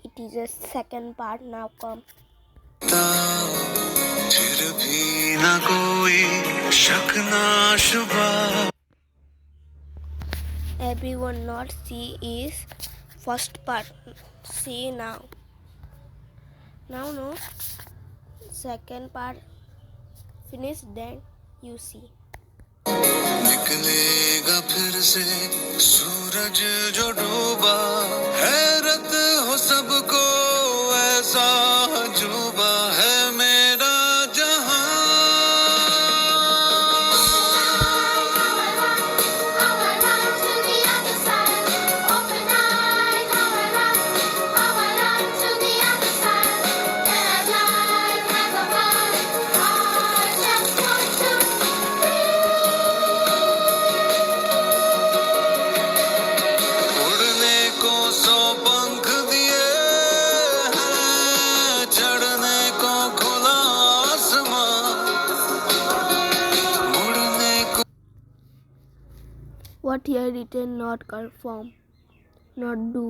it is a second part now come. फिर भी न कोई शक ना शुबा. Everyone not see is first part. See now. Now no. Second part finish then you see. निकलेगा फिर से सूरज जो डूबा. हैरत हो सबको ऐसा अजूबा है मेरा जहां. उड़ने को 100 पंख दिए हैं, चढ़ने को खुला आसमां. उड़ने को What here written not confirm, not do.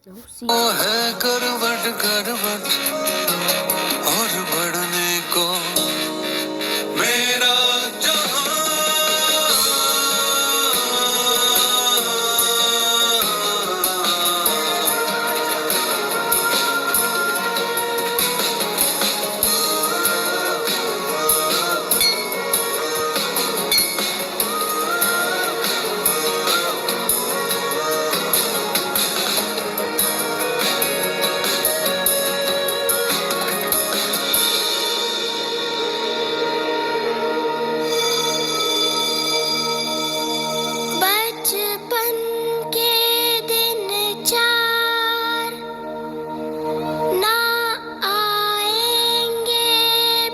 Now see. है करवट करवट और बढ़ने को मेरा बचपन के दिन चार ना आएंगे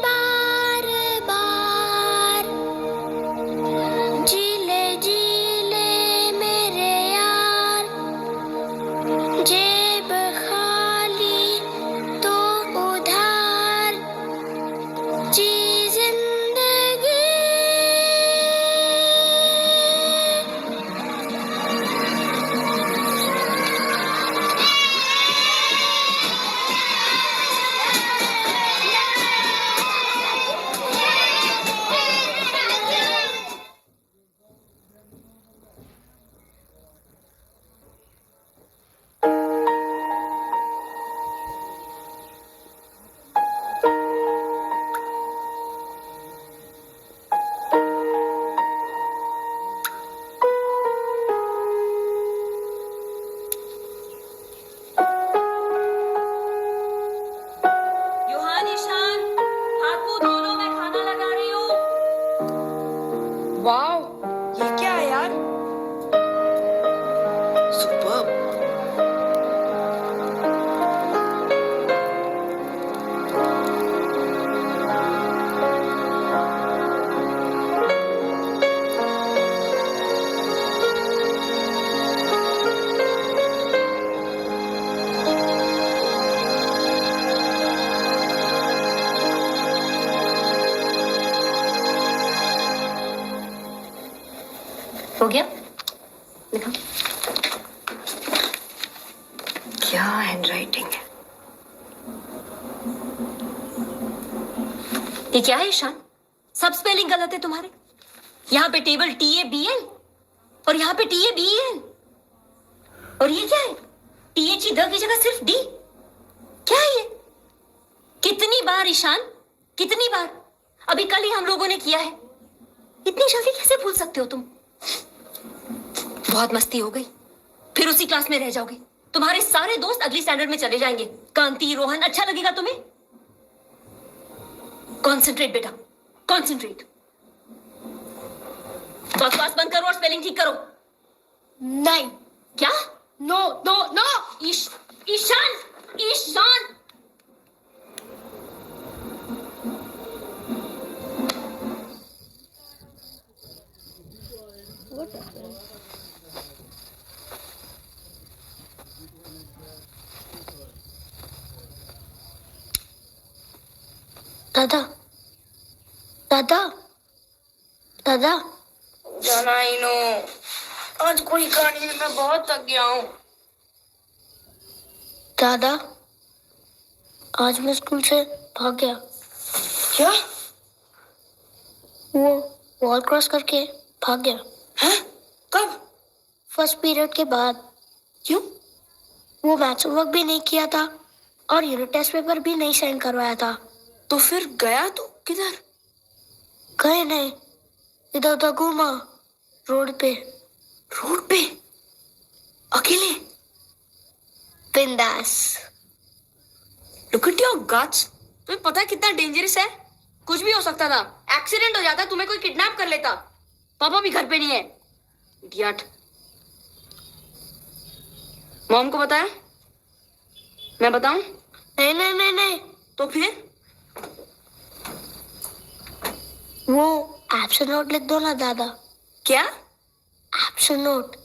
बार बार. जीले जीले मेरे यार, जेब खाली तो उधार. जी जिंदगी योहान ईशान, हाथ मुंह धो लो, मैं खाना लगा रही हूँ. वाओ, ये क्या है यार? सुपर्ब. हो गया? लिखो. क्या हैंडराइटिंग है? ये क्या है ईशान? सब स्पेलिंग गलत है तुम्हारे. यहाँ पे टेबल TABL और यहाँ पे TABEL. और ये क्या है? THE द की जगह सिर्फ D. क्या है ये? कितनी बार ईशान, कितनी बार? अभी कल ही हम लोगों ने किया है. इतनी जल्दी कैसे भूल सकते हो तुम? बहुत मस्ती हो गई. फिर उसी क्लास में रह जाओगे. तुम्हारे सारे दोस्त अगली स्टैंडर्ड में चले जाएंगे. कांति, रोहन, अच्छा लगेगा तुम्हें? कॉन्सेंट्रेट बेटा, कॉन्सेंट्रेट. बकवास बंद करो और स्पेलिंग ठीक करो. नहीं. क्या? No no no. Ishaan, Ishaan. What happened? दादा दादा दादा जाना ही नो. आज कोई कहानी में मैं बहुत थक गया हूँ. दादा, आज मैं स्कूल से भाग गया। क्या? वो वॉल क्रॉस करके भाग गया। हैं? कब? फर्स्ट पीरियड के बाद। क्यों? वो मैथ्स होमवर्क भी नहीं किया था और यूनिट टेस्ट पेपर भी नहीं साइन करवाया था। तो फिर गया तो किधर? गए नहीं, इधर उधर घूमा रोड पे। रोड पे? अकेले? बिंदास। Look at your guts. तुम्हें पता है कितना डेंजरस है? कुछ भी हो सकता था। एक्सीडेंट हो जाता, तुम्हें कोई किडनैप कर लेता। पापा भी घर पे नहीं है। इडियट। मॉम को बताया? मैं बताऊं? नहीं नहीं नहीं नहीं, तो फिर? वो एब्सेंट नोट लिख दो ना दादा। क्या? Absent note.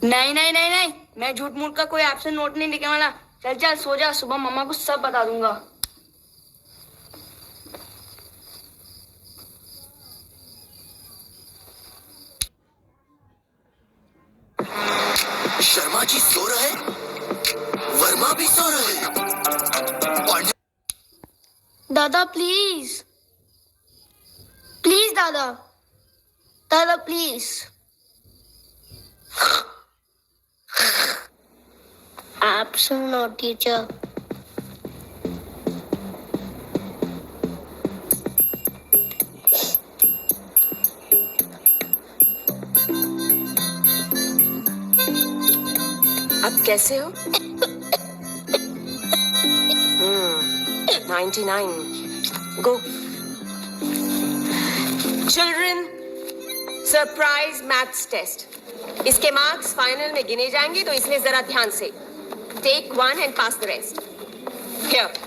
नहीं नहीं नहीं नहीं, मैं झूठ मूठ का कोई एब्सेंट नोट नहीं लिखने वाला। चल चल सो जा, सुबह मम्मा को सब बता दूंगा। शर्मा जी सो रहे, वर्मा भी सो रहे। पांडे दादा प्लीज, प्लीज दादा, दादा प्लीज। Absent note teacher. अब कैसे हो? 99. Go. Children, surprise maths test. इसके मार्क्स फाइनल में गिने जाएंगे, तो इसलिए जरा ध्यान से। Take 1 and pass the rest. Here.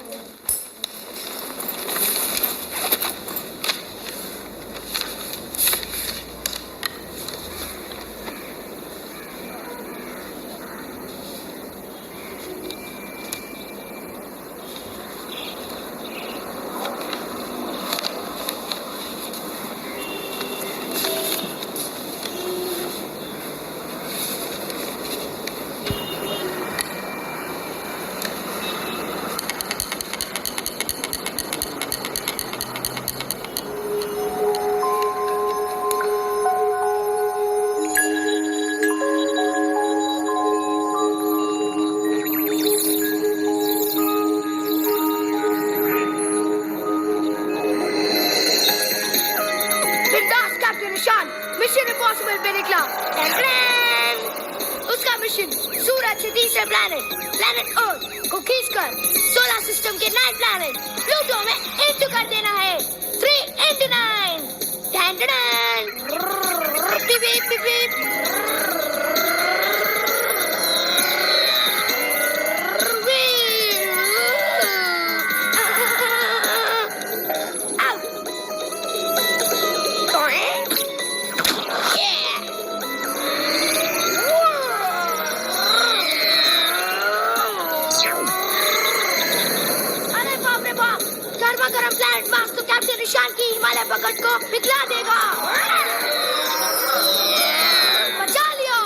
Mission Impossible पे निकला। उसका मिशन सूरज से तीसरे प्लैनेट अर्थ को खींचकर सोलर सिस्टम के 9 प्लैनेट प्लूटो में इंटू कर देना है। 3 into 9। Beep beep beep beep. Planet Mars तो कैप्टन निशान की हिमालय पकड़ को पिघला देगा। बचा लियो।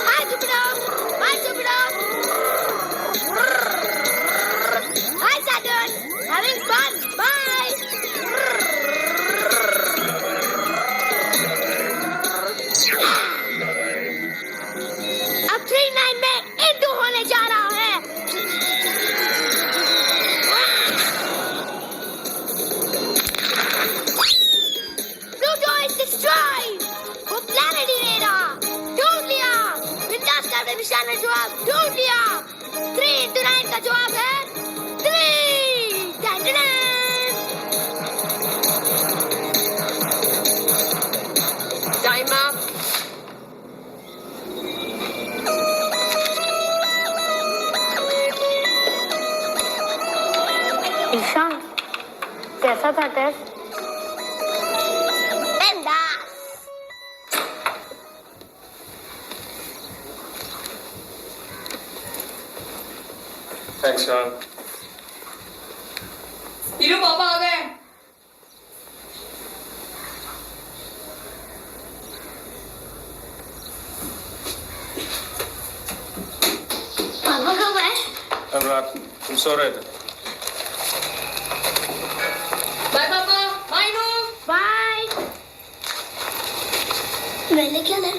हाय जुपिटर, हाय जुपिटर, हाय सैटर्न, हैविंग फन, बाय। अब 39 में इंटू होने जा रहा है। वो प्लैनेट ही नहीं रहा। ढूंढ लिया। विंदास का निशान ने जवाब ढूंढ लिया। 3 into 9 का जवाब है 3। Time up. ईशान, कैसा था टेस्ट? थैंक्स यार। हीरो पापा आ गए। कल रात तुम सो रहे थे। बाय पापा, बाय नो। बाय। मैंने क्या ना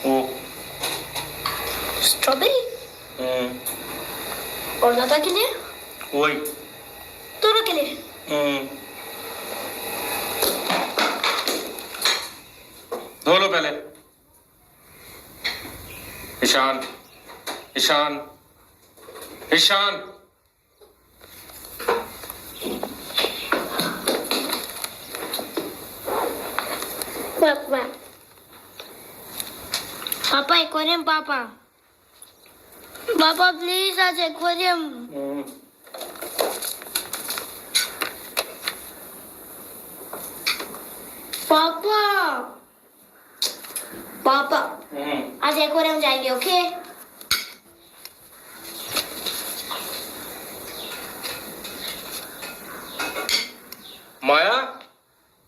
वो स्ट्रॉबेरी और लता के लिए वही दोनों के लिए। धो लो पहले। ईशान, ईशान, ईशान। पापा पापा एक्वेरियम पापा पापा प्लीज आज एक्वेरियम। पापा पापा आज एक्वेरियम जाएंगे ओके। माया,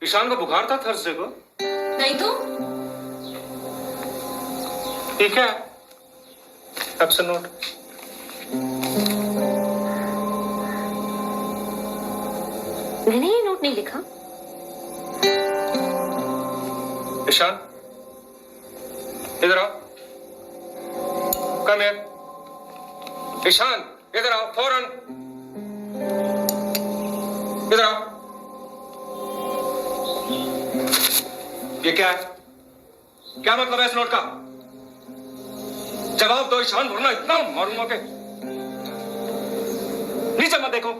ईशान को बुखार था थर्सडे को। नहीं तो ठीक है, एब्सेंट नोट। मैंने ये नोट नहीं लिखा। ईशान, इधर आओ। Come here. ईशान, इधर आओ फौरन। इधर आओ। ये क्या है? क्या मतलब है इस नोट का? जवाब दो ईशान, वरना इतना मारूंगा कि। नीचे मत देखो,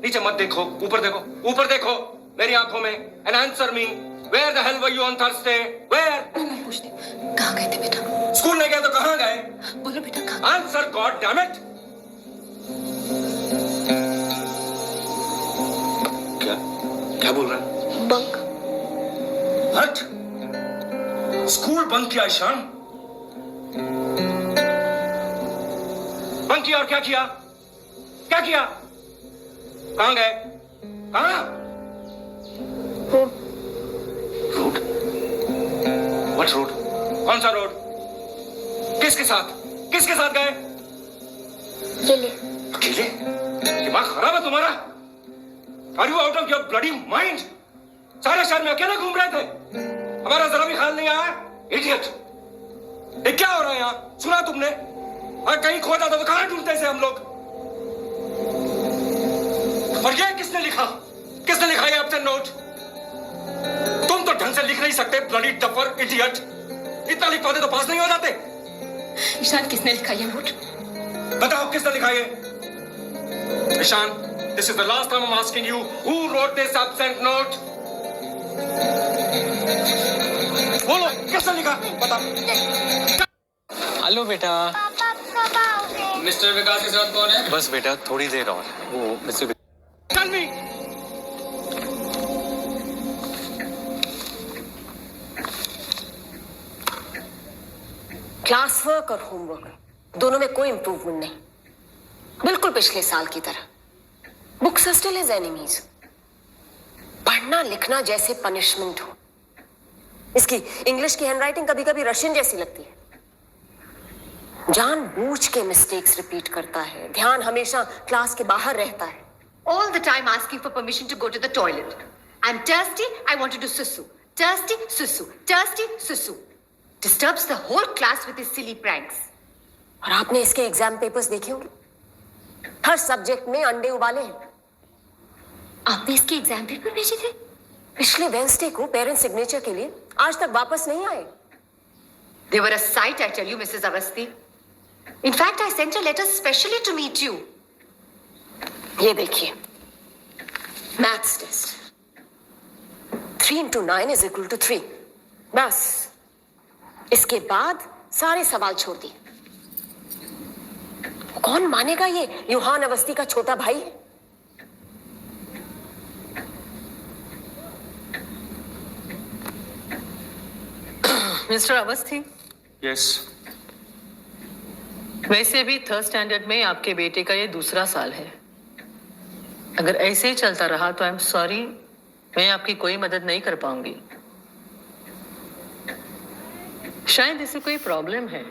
नीचे मत देखो, ऊपर देखो, ऊपर देखो मेरी आंखों में। And answer me, where the hell were you on Thursday? Where? मैं पूछती हूँ, कहाँ गए थे बेटा? स्कूल नहीं गए तो कहां गए? बोलो बेटा कहाँ? Answer, god damn it. क्या क्या बोल रहा है? बंक। हट। स्कूल बंक किया ईशान? बंक किया और क्या किया? क्या किया? कहां गए? कहां? रोड? What road? कौन सा रोड? किसके साथ? किसके साथ गए? केले। अकेले? दिमाग खराब है तुम्हारा? Are you out of your bloody mind? सारे शहर में अकेले घूम रहे थे, हमारा जरा भी ख्याल नहीं आया? इडियट! ये क्या हो रहा है यहाँ? सुना तुमने? अगर कहीं खो जाता तो कहां ढूंढते थे हम लोग? और ये किसने लिखा? किसने लिखा ये एब्सेंट नोट? तुम तो ढंग से लिख नहीं सकते, ब्लडी डफर, इडियट! इतना लिख पाते तो पास नहीं हो जाते। ईशान, किसने लिखा ये नोट? बताओ किसने लिखा ये? Ishan, this is the last time I'm asking you, who wrote this absent note? बोलो, किसने लिखा? बता। हेलो बेटा। पापा कब आओगे? मिस्टर विकास के साथ कौन है? बस बेटा थोड़ी देर और। वो mister Tell me. Class work और होमवर्क दोनों में कोई इंप्रूवमेंट नहीं, बिल्कुल पिछले साल की तरह। Books are still his enemies. पढ़ना लिखना जैसे पनिशमेंट हो। इसकी इंग्लिश की हैंडराइटिंग कभी कभी रशियन जैसी लगती है। जानबूझ के मिस्टेक्स रिपीट करता है। ध्यान हमेशा क्लास के बाहर रहता है। All the time asking for permission to go to the toilet. I'm thirsty, I want to do susu. Thirsty, susu. Thirsty, susu. Disturbs the whole class with his silly pranks. और आपने इसके exam papers देखे होंगे, हर subject में अंडे उबाले हैं। आपने इसके एग्जाम पेपर भेजे थे? पिछले वेंसडे को पेरेंट्स सिग्नेचर के लिए आज तक वापस नहीं आए। They were a sight, I tell you, Mrs. Avasti. In fact, I sent a letter specially to meet you. ये देखिए, maths test 3 into 9 is equal to 3। बस इसके बाद सारे सवाल छोड़ दिए। कौन मानेगा ये यूहान अवस्थी का छोटा भाई है? Mister Awasthi, Yes. वैसे भी थर्ड स्टैंडर्ड में आपके बेटे का ये दूसरा साल है। अगर ऐसे ही चलता रहा तो आई एम सॉरी, मैं आपकी कोई मदद नहीं कर पाऊंगी। शायद इसे कोई प्रॉब्लम है।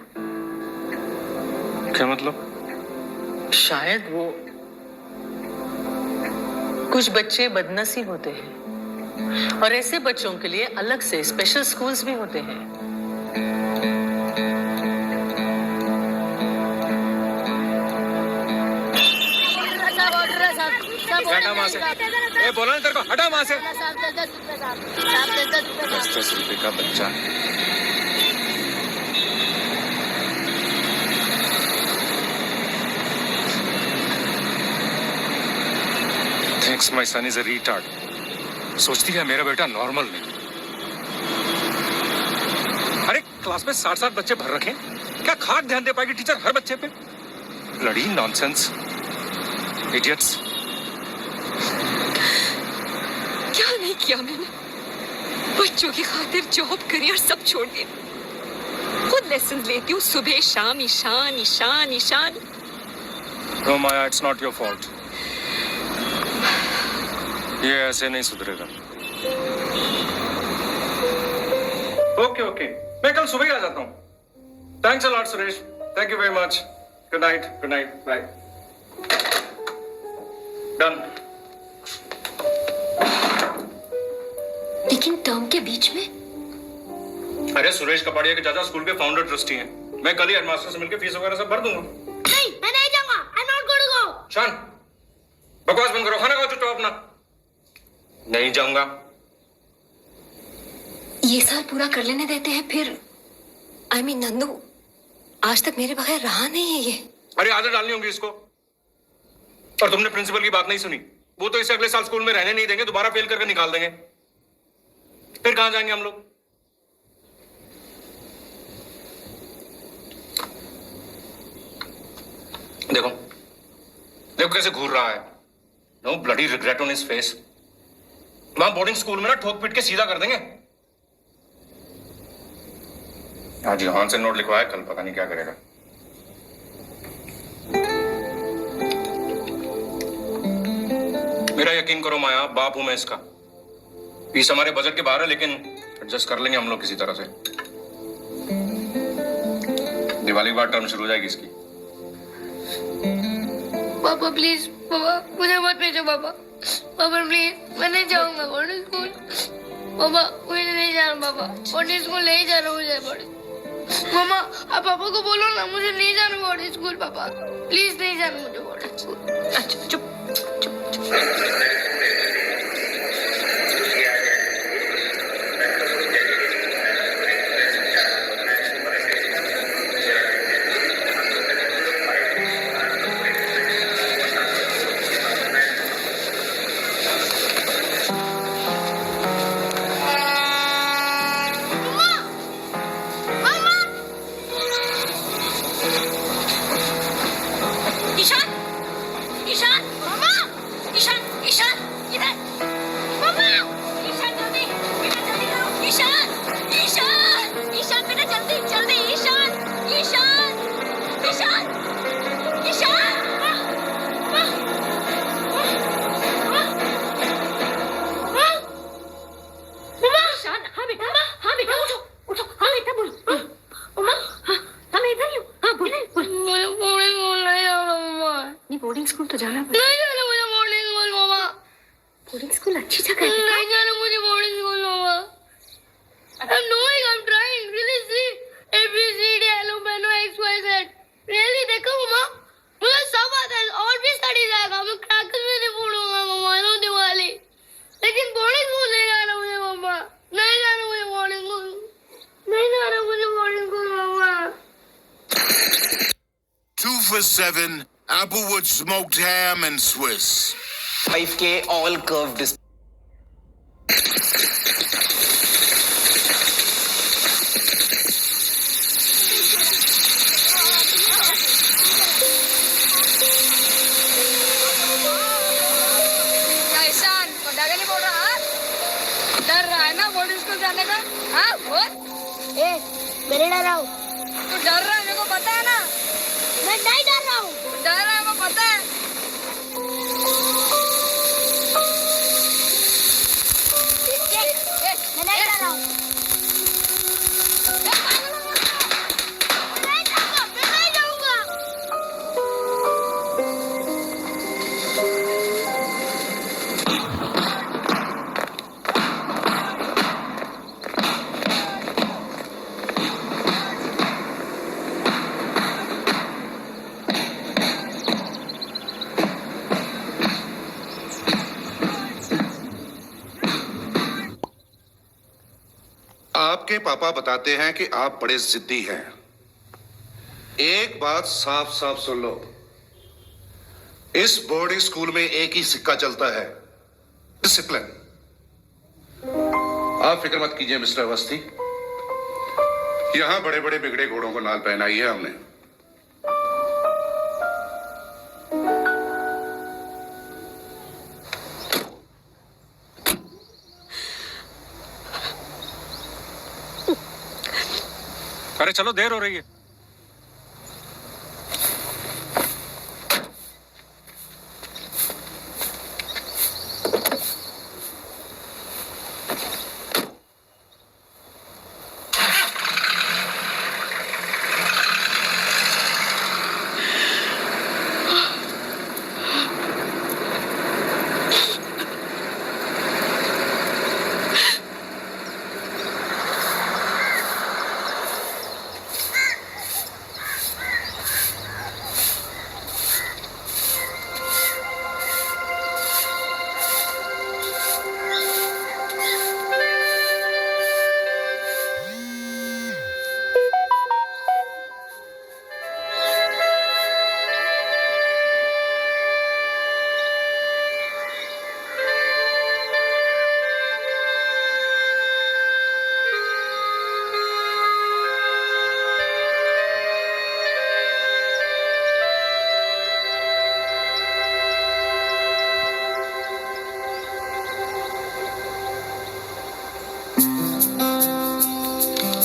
क्या मतलब? शायद वो कुछ बच्चे बदनसीब होते हैं और ऐसे बच्चों के लिए अलग से स्पेशल स्कूल्स भी होते हैं। हटा वहां से। ए, बोला ना तेरे को, हटा वहां से। 10 रुपए का बच्चा। Thinks my son is a retard. सोचती है मेरा बेटा नॉर्मल नहीं। अरे क्लास में 60 बच्चे भर रखे, क्या खाक ध्यान दे पाएगी टीचर हर बच्चे पे? Bloody nonsense, idiots. क्या नहीं किया मैंने? बच्चों की खातिर जॉब करियर सब छोड़ दिया। खुद लेसन लेती हूँ सुबह शाम, Ishan Ishan Ishan. No Maya, it's not your fault. ये ऐसे नहीं सुधरेगा। ओके ओके, मैं कल सुबह ही आ जाता हूँ। Thanks a lot Suresh, thank you very much. Good night, bye. Done. लेकिन टर्म के बीच में अरे सुरेश कपाड़िया के चाचा स्कूल के फाउंडर ट्रस्टी हैं। मैं कल ही हेडमास्टर से मिलकर फीस वगैरह सब भर दूंगा। नहीं, मैं नहीं जाऊंगा। I'm not going to go. शान, बकवास बंद करो, खाना खाओ चुपचाप अपना। नहीं जाऊंगा। ये साल पूरा कर लेने देते हैं, फिर नंदू आज तक मेरे बगैर रहा नहीं है ये। अरे आदत डालनी होगी इसको। और तुमने प्रिंसिपल की बात नहीं सुनी, वो तो इसे अगले साल स्कूल में रहने नहीं देंगे, दोबारा फेल करके निकाल देंगे। फिर कहां जाएंगे हम लोग? देखो देखो कैसे घूर रहा है। No bloody regret on his face. वहां बोर्डिंग स्कूल में ना ठोक पीट के सीधा कर देंगे। आज यहां से नोट लिखवाया, कल पता नहीं क्या करेगा। मेरा यकीन करो माया, बाप हूं मैं इसका। फीस हमारे बजट के बाहर है, लेकिन एडजस्ट कर लेंगे हम लोग किसी तरह से। दिवाली के बाद टर्म शुरू हो जाएगी इसकी। पापा प्लीज, पापा मुझे मत भेजो पापा। पापा प्लीज, मैं नहीं जाऊंगा बोर्डिंग स्कूल। पापा मुझे नहीं जाना, पापा बोर्डिंग स्कूल नहीं जाना मुझे। बोर्डिंग मामा, आप पापा को बोलो ना मुझे नहीं जाना बोर्डिंग स्कूल। पापा प्लीज नहीं जाना मुझे बोर्डिंग स्कूल। अच्छा चुप। बोर्डिंग स्कूल तो जाना पड़ेगा। नहीं जाना मुझे बोर्डिंग स्कूल मामा। बोर्डिंग स्कूल अच्छी जगह है। नहीं जाना मुझे boarding school mama. I'm knowing, I'm trying. Really see A B C D L M N O X Y Z. Really देखो मामा, मुझे सब आता है और भी स्टडी जाएगा। मैं क्रैकर्स में नहीं पढ़ूंगा मामा, नो दिवाली। लेकिन बोर्डिंग स्कूल नहीं जाना मुझे मामा। नहीं जाना मुझे बोर्डिंग स्कूल। नहीं जाना मुझे boarding school mama. 2 for $7, Applewood smoked ham and Swiss. 5K all curved display. Ishaan को डर नहीं बोल रहा? डर रहा है ना बोर्डिंग स्कूल जाने का? हाँ बोल। ए, मैं नहीं डर रहा हूँ। तू डर रहा है, मेरे को पता है ना। मैं नहीं डर रहा हूँ। डर रहा है, मेरे को पता है। मैं नहीं डर रहा हूँ। मैं नहीं जाऊँगा। के पापा बताते हैं कि आप बड़े जिद्दी हैं। एक बात साफ साफ सुन लो, इस बोर्डिंग स्कूल में एक ही सिक्का चलता है, डिसिप्लिन। आप फिक्र मत कीजिए मिस्टर अवस्थी, यहां बड़े बड़े बिगड़े घोड़ों को नाल पहनाई है हमने। अरे चलो, देर हो रही है।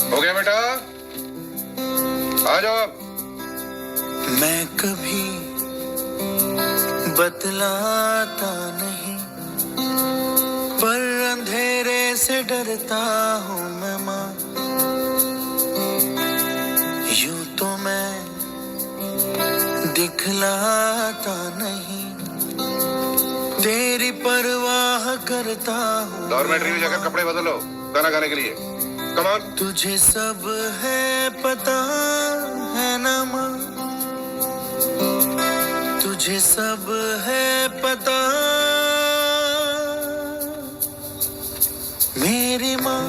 हो गया बेटा, आ जाओ। मैं कभी बतलाता नहीं, पर अंधेरे से डरता हूँ मैं माँ। यूं तो मैं दिखलाता नहीं, तेरी परवाह करता हूँ। डॉर्मेट्री में जाकर कपड़े बदलो खाना खाने के लिए। Come on. तुझे सब है पता है ना माँ, तुझे सब है पता मेरी माँ।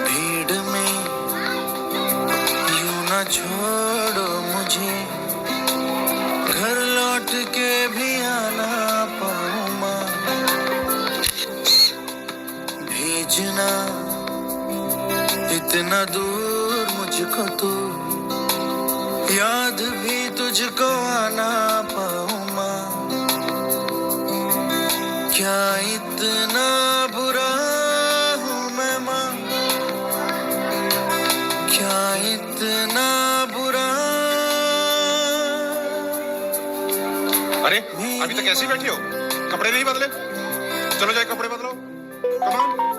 भीड़ में यूं ना छोड़ो मुझे, घर लौट के भी आना पाऊँ माँ। भेजना इतना दूर मुझको तो, याद भी तुझको आना पाऊँ माँ। क्या इतना बुरा हूँ मैं माँ, क्या इतना बुरा। अरे अभी तक ऐसे ही बैठी हो, कपड़े नहीं बदले? चलो जाए कपड़े बदलो। Come on.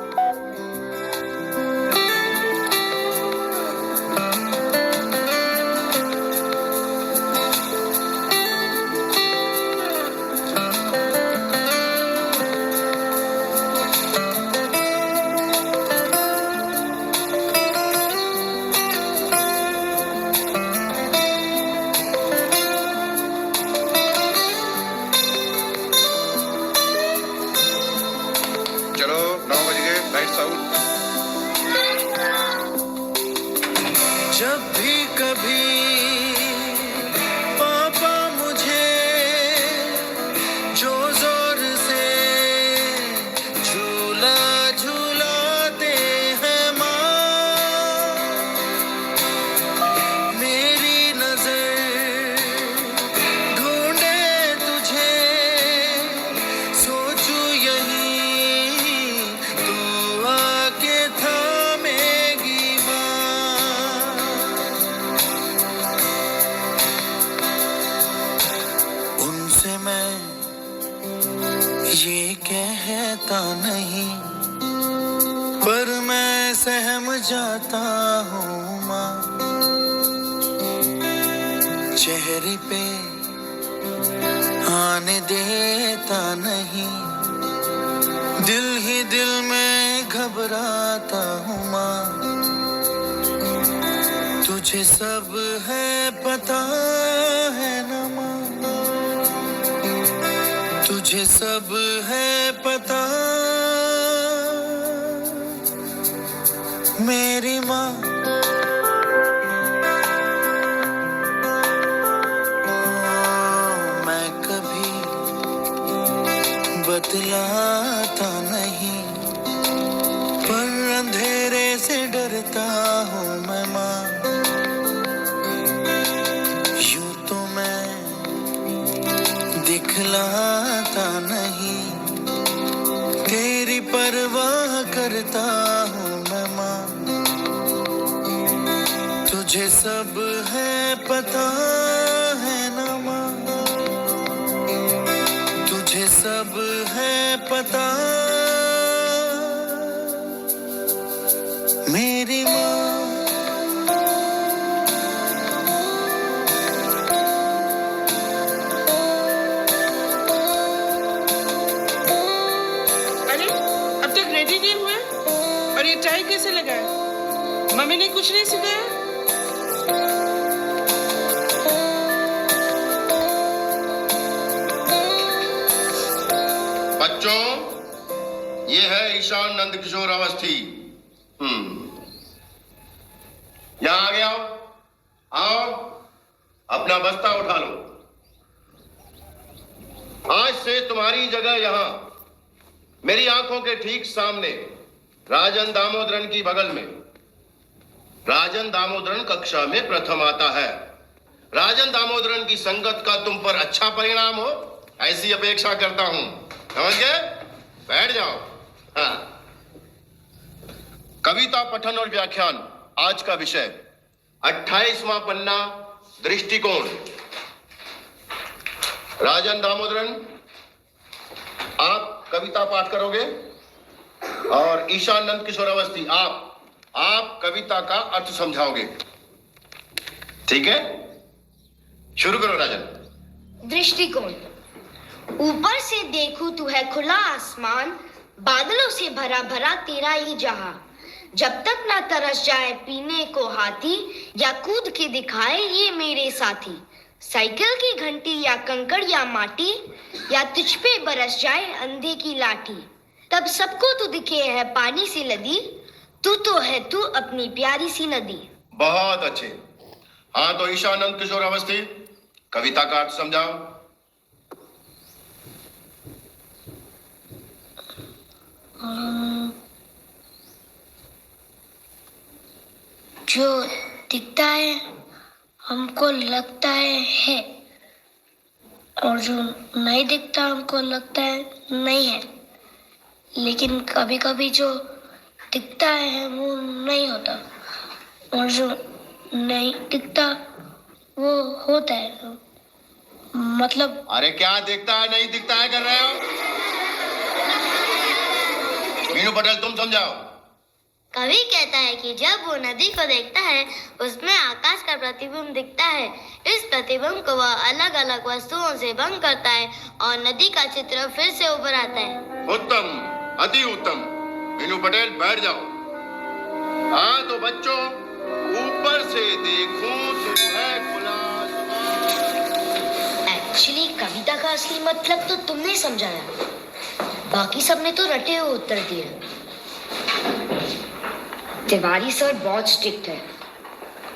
चलो 9 बज गए, लाइट्स आउट। जब भी कभी पापा मुझे जो जोर से झूला झूलाते हैं माँ, मेरी नजर ढूंढे तुझे, सोचूं यही तू आके थामेगी माँ। उनसे मैं ये कहता नहीं, पर मैं सहम जाता हूँ माँ। चेहरे पे आने देता नहीं, दिल ही दिल में घबराता हूँ माँ। तुझे सब है पता है ना माँ, तुझे सब है पता मेरी माँ मैं कभी बतलाता नहीं पर अंधेरे से डरता हूँ मैं माँ यूं तो मैं दिखलाता नहीं तेरी परवाह करता हूँ मैं माँ तुझे सब है पता है ना माँ तुझे सब है पता मेरी माँ अरे अब तक रेडी नहीं हुए और ये टाई कैसे लगाए? मम्मी ने कुछ नहीं सिखाया? बच्चों, ये है ईशान नंद किशोर अवस्थी। यहाँ आ गया आओ अपना बस्ता उठा लो। आज से तुम्हारी जगह यहाँ मेरी आंखों के ठीक सामने राजन दामोदरन की बगल में। राजन दामोदरन कक्षा में प्रथम आता है। राजन दामोदरन की संगत का तुम पर अच्छा परिणाम हो ऐसी अपेक्षा करता हूं। समझ गए? बैठ जाओ। हाँ। कविता पठन और व्याख्यान आज का विषय 28वां पन्ना दृष्टिकोण। राजन दामोदरन आप कविता पाठ करोगे और ईशान नंद किशोर अवस्थी आप कविता का अर्थ समझाओगे। ठीक है, शुरू करो राजन। दृष्टिकोण। ऊपर से देखूं तू है खुला आसमान, बादलों से भरा भरा तेरा ही जहां। जब तक ना तरस जाए पीने को हाथी, या कूद के दिखाए ये मेरे साथी। साइकिल की घंटी या कंकड़ या माटी, या तुझ पे बरस जाए अंधे की लाठी। तब सबको तू दिखे है पानी सी लदी, तू तो है तू अपनी प्यारी सी नदी। बहुत अच्छे। हाँ तो ईशानंद किशोर अवस्थी कविता का अर्थ समझाओ। जो दिखता है हमको लगता है, और जो नहीं दिखता हमको लगता है नहीं है। लेकिन कभी कभी जो दिखता है वो नहीं होता, और जो नहीं दिखता वो होता है। मतलब अरे क्या दिखता है नहीं दिखता है कर रहे हो? मीनू पटेल तुम समझाओ। कवि कहता है कि जब वो नदी को देखता है उसमें आकाश का प्रतिबिंब दिखता है। इस प्रतिबिंब को वह अलग अलग वस्तुओं से भंग करता है और नदी का चित्र फिर से उभर आता है। उत्तम, अति उत्तम। मीनू पटेल बैठ जाओ। हाँ तो बच्चों, ऊपर से देखूं तो है खुला आसमान। एक्चुअली कविता का असली मतलब तो तुमने समझाया, बाकी सबने तो रटे हुए उत्तर दिए। तिवारी सर बहुत स्ट्रिक्ट है,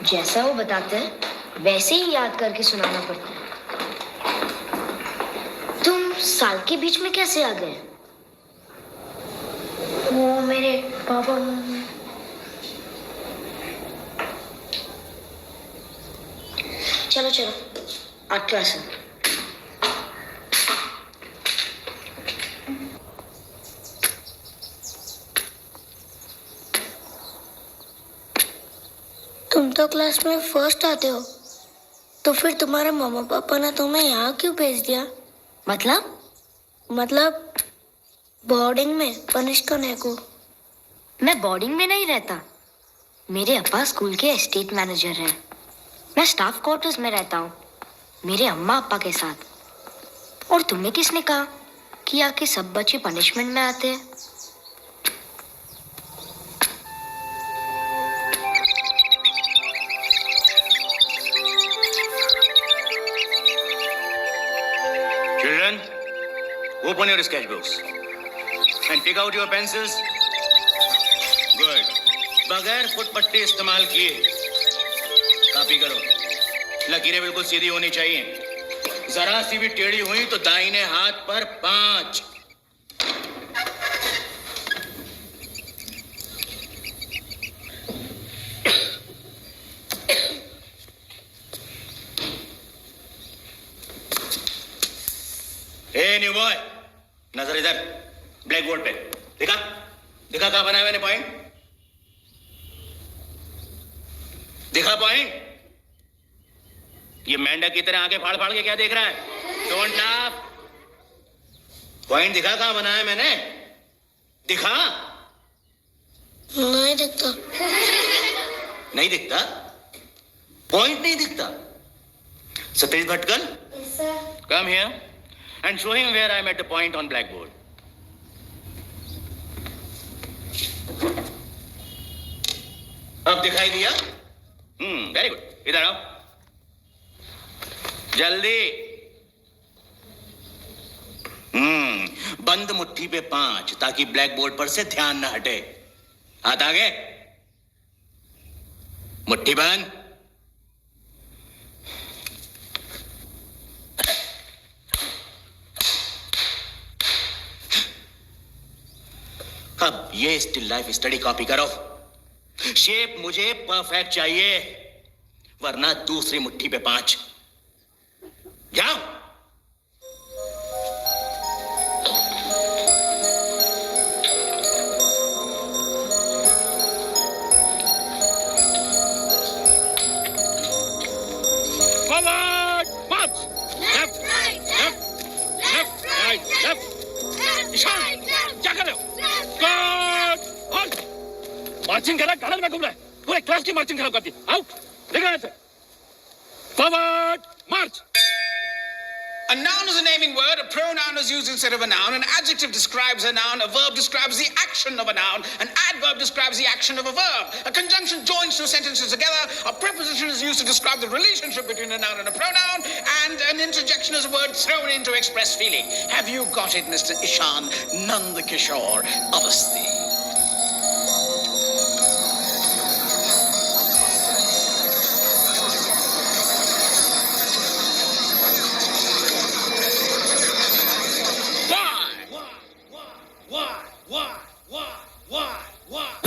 जैसा वो बताते हैं वैसे ही याद करके सुनाना पड़ता है। तुम साल के बीच में कैसे आ गए? वो मेरे पापा चलो चलो आर्ट क्लास है। तुम तो क्लास में फर्स्ट आते हो, तो फिर तुम्हारे मम्मा पापा ने तुम्हें यहाँ क्यों भेज दिया? मतलब बोर्डिंग में पनिश करने को। मैं बोर्डिंग में नहीं रहता, मेरे अब्बा स्कूल के एस्टेट मैनेजर हैं। मैं स्टाफ क्वार्टर्स में रहता हूँ मेरे अम्मा अप्पा के साथ। और तुम्हें किसने कहा कि आके सब बच्चे पनिशमेंट में आते हैं? Children, Open your sketchbooks and pick out your pencils. Good. बगैर फुटपट्टी इस्तेमाल किए कॉपी करो. लकीरें बिल्कुल सीधी होनी चाहिए. जरा सी भी टेढ़ी हुई तो दाहिने हाथ पर 5. न्यू बॉय, नजर इधर. ब्लैक बोर्ड पे दिखा. दिखा कहां बनाया मैंने पॉइंट. दिखा पॉइंट. ये मेंढक की तरह आंखें फाड़ फाड़ के क्या देख रहा है. Don't laugh. पॉइंट दिखा कहां बनाया मैंने. दिखा. नहीं दिखता. नहीं दिखता. पॉइंट नहीं दिखता. Satish Bhatkal, come here and show him where I met the point on blackboard. अब दिखाई दिया. Very good. इधर आओ जल्दी. बंद मुट्ठी पे 5 ताकि ब्लैक बोर्ड पर से ध्यान न हटे. हाथ आगे. मुट्ठी बंद. अब ये स्टिल लाइफ स्टडी कॉपी करो. शेप मुझे परफेक्ट चाहिए, वरना दूसरी मुट्ठी पे 5. जाओ. Forward, march. Left, left, left, right, left. Ishan, क्या कर रहे हो? Guard, halt. मार्चिंग कर रहा है, गार्डन में घूम रहा है. पूरे क्लास की मार्चिंग खराब कर दी. आउट. देखो ऐसे. Forward, march. A noun is a naming word, a pronoun is used instead of a noun, an adjective describes a noun, a verb describes the action of a noun, an adverb describes the action of a verb. A conjunction joins two sentences together, a preposition is used to describe the relationship between a noun and a pronoun, and an interjection is a word thrown in to express feeling. Have you got it, Mr. Ishan Nandakishore Avasthi?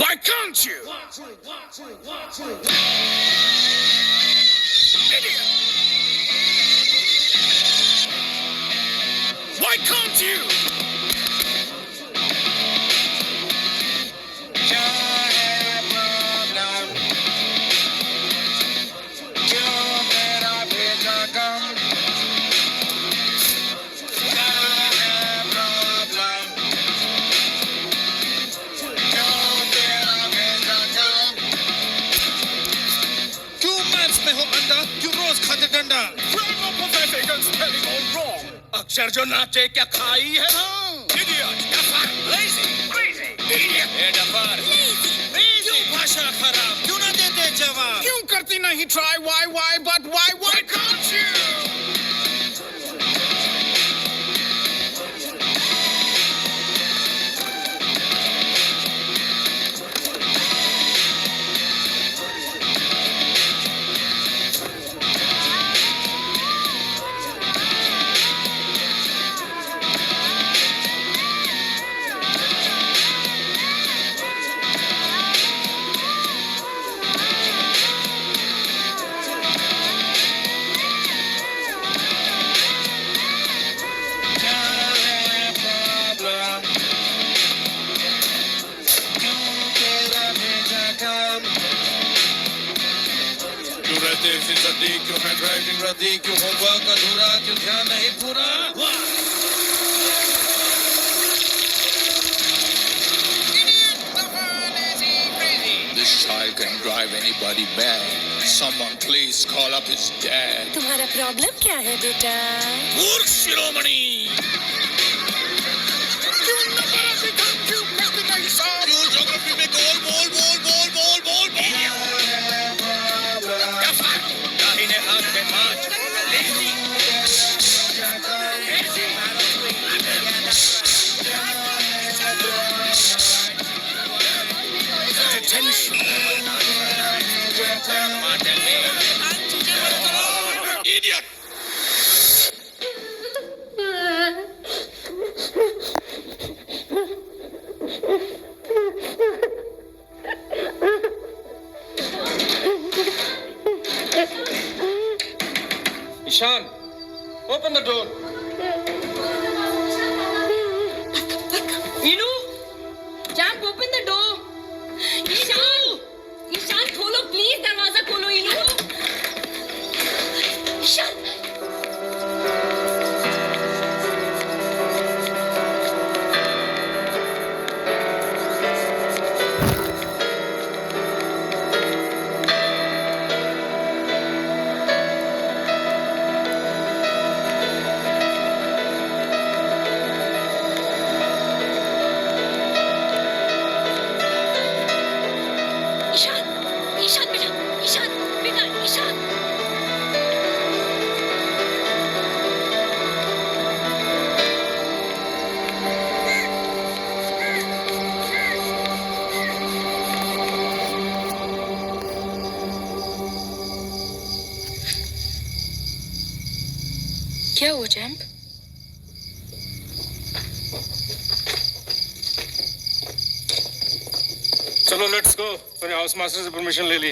Why can't you? Idiot! Why can't you? अक्षर जो नाचे क्या खाई है ना. Idiot, duffer, lazy, crazy, idiot, duffer, क्यों भाषा खराब, क्यों ना देते जवाब, क्यों करती नहीं try, why, but why can't you? क्यों हैंडराइटिंग रद्दी, क्यों होमवर्क अधूरा, क्यों ध्यान नहीं पूरा. This child can drive anybody mad. Someone please call up his dad. तुम्हारा प्रॉब्लम क्या है बेटा? मूर्ख शिरोमणि. क्यों ज्योग्राफी में गोल बोल बोल बोल बोल बोल बोल. दाहिने हाथ पे 5. Ishaan, open the door. Meenu, जैम्प, open the door. Ishaan, Ishaan खोलो प्लीज, दरवाजा खोलो ईनू। ईशान। ईशान, ईशान बेटा, ईशान बेटा, ईशान। क्या हुआ जैम्प? चलो लेट्स गो। मैंने हाउस मास्टर से परमिशन ले ली।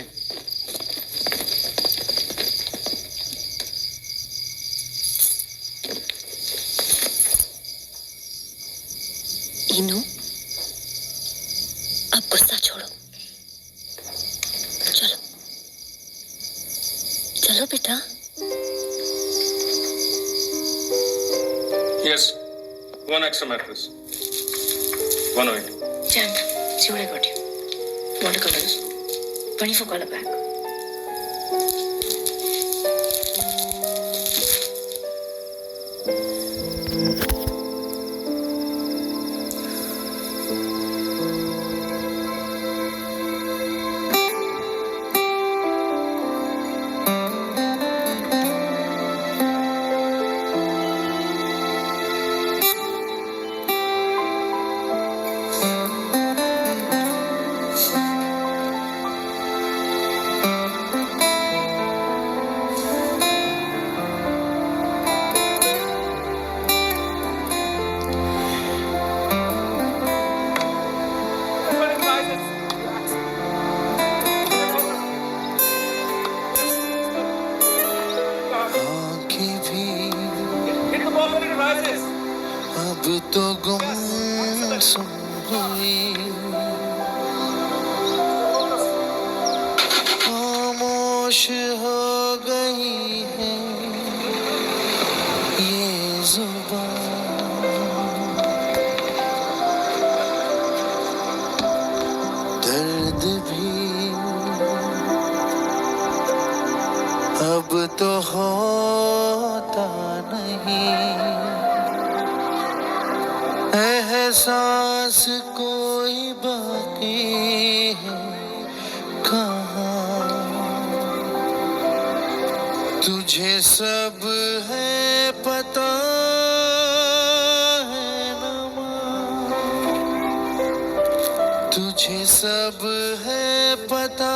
इनू, अब गुस्सा छोड़ो। चलो, चलो बेटा। Yes, one extra mattress. One weight. Jump. See what I got you. Watercolors. 24 color pack. आँखें भी अब तो गुमसुम हुई, खामोश हो गई है ये जुबान। दर्द भी अब तो होता नहीं, एहसास कोई बाकी है कहाँ। तुझे सब है पता है ना माँ, तुझे सब है पता।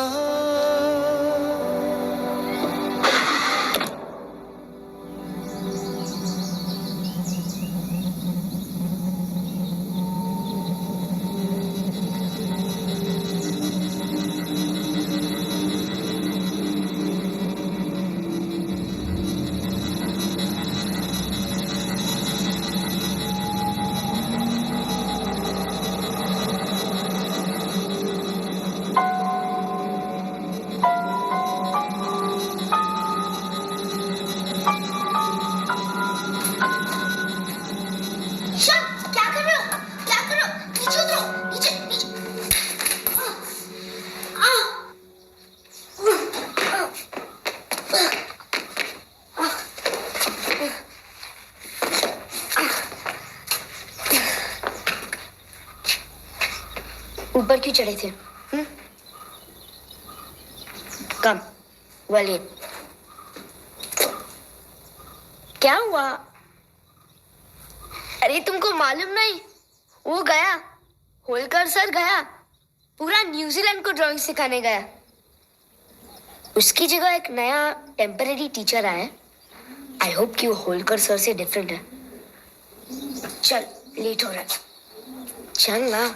ऊपर क्यों चढ़े थे? कम वाले क्या हुआ? अरे तुमको मालूम नहीं, वो गया, होलकर सर गया, पूरा न्यूजीलैंड को ड्राइंग सिखाने गया। उसकी जगह एक नया टेम्पररी टीचर आया। आई होप कि वो होलकर सर से डिफरेंट है। चल, लेट हो रहा है, चल ना।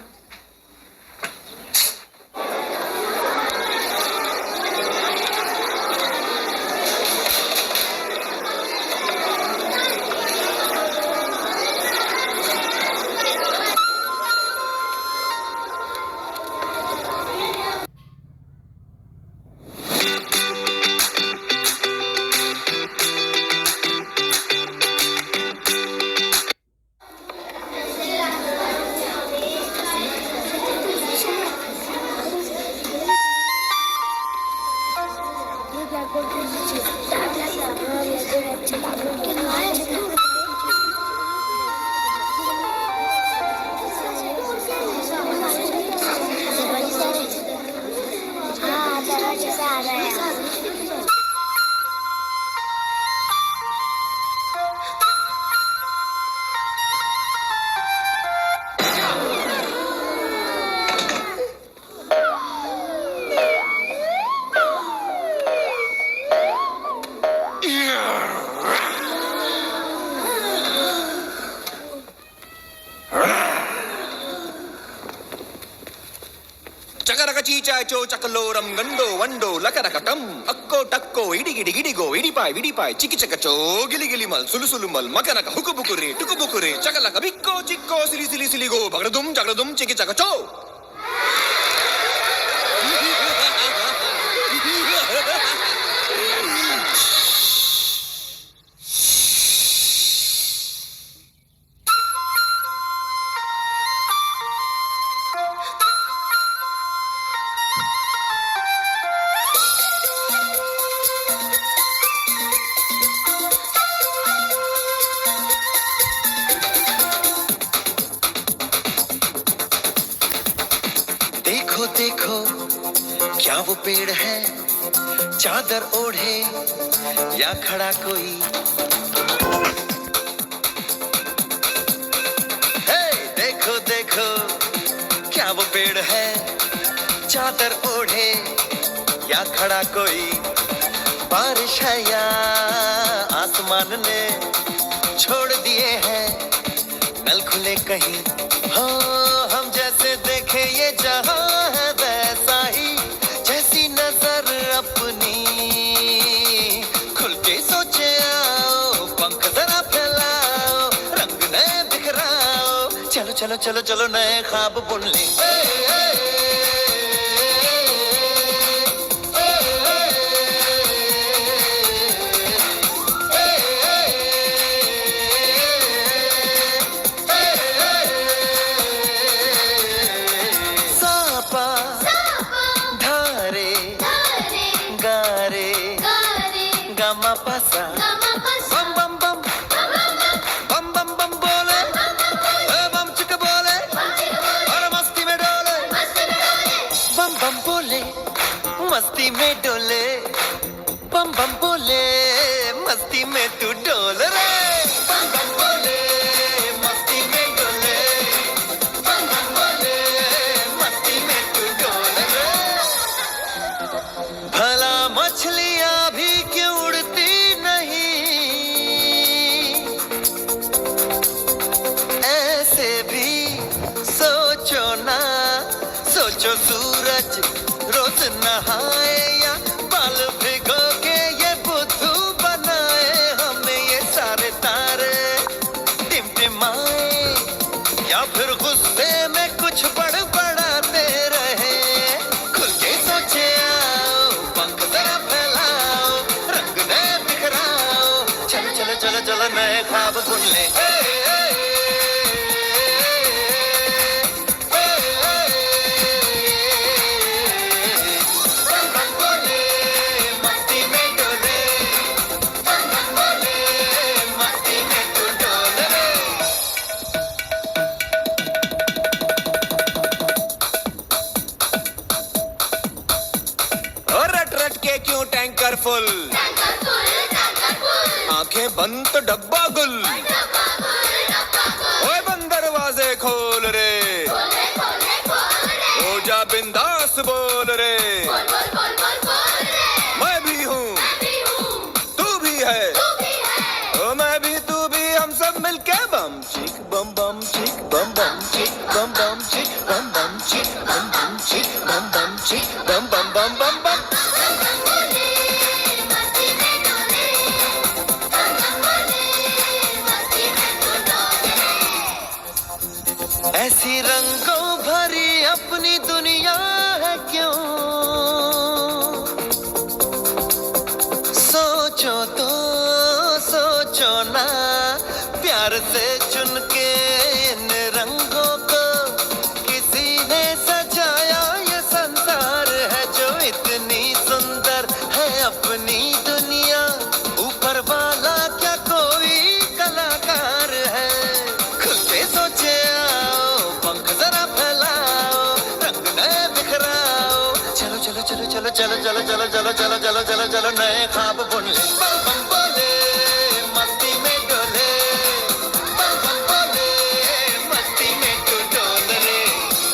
चकरक चीचाचो चकलोरम गंडो वंडो लकरकटम अक्को टक्को इडिगिडि गिडिगो इडिपाय विडिपाय चिकी चकचो गिली गिली मल सुलु सुलु मल मकनक हुकु बुकुरे टुकु बुकुरे चकलक बिक्को चिक्को सिली सिली सिली गो झगड़दुम चिकी चकचो देखो देखो क्या वो पेड़ है चादर ओढ़े या खड़ा कोई हे देखो देखो क्या वो पेड़ है चादर ओढ़े या खड़ा कोई बारिश है या आसमान ने छोड़ दिए हैं नल खुले कहीं हो हम जैसे देखे ये जहां है वैसा ही जैसी नजर अपनी खुल के सोचे आओ पंख जरा फैलाओ रंग नए बिखराओ चलो चलो चलो चलो नए ख्वाब बुन ले बम बम बम बम बम बम बोले बम चिक बोले और मस्ती में डोले बम बम बोले मस्ती में डोले बम बम बोले मस्ती में तू डोल रे बम बम बोले मस्ती में डोले बम बम बोले मस्ती में तू डोल रे भला मछलियां भी क्यों उड़ती सोचो सूरज रोज नहाए या बाल भिगो के ये बुद्धू बनाए हमें ये सारे तारे टिमटिमाए या फिर गुस्से में कुछ बड़बड़ाते रहे खुल के सोचे आओ पंख जरा फैलाओ रंग नए बिखराओ चलो चलो चलो चलो नए ख्वाब बुन ले क्यों टैंकर फुल आंखें बंद तो डब्बा गुल ओए बंद दरवाजे खोल रे हो जा बिंदास बोल रे मैं भी हूँ तू भी है ओ मैं भी तू भी हम सब मिलके बम चिक बम बम चिक बम बम चिक बम बम चिक बम बम चिक बम बम चिक बम बम चिक बम बम बम बम बम ऐसी रंगों भरी अपनी दुनिया है क्यों सोचो तो सोचो ना प्यार से चुन के इन रंगों को किसी ने सजाया ये संसार है जो इतनी सुंदर है अपनी दुनिया ऊपर वाला क्या कोई कलाकार है खुल के सोचे चलो चलो चलो चलो चलो चलो चलो चलो चलो नए ख्वाब बुन ले बम बम बोले मस्ती में डोले बम बम बोले मस्ती में तू डोल रे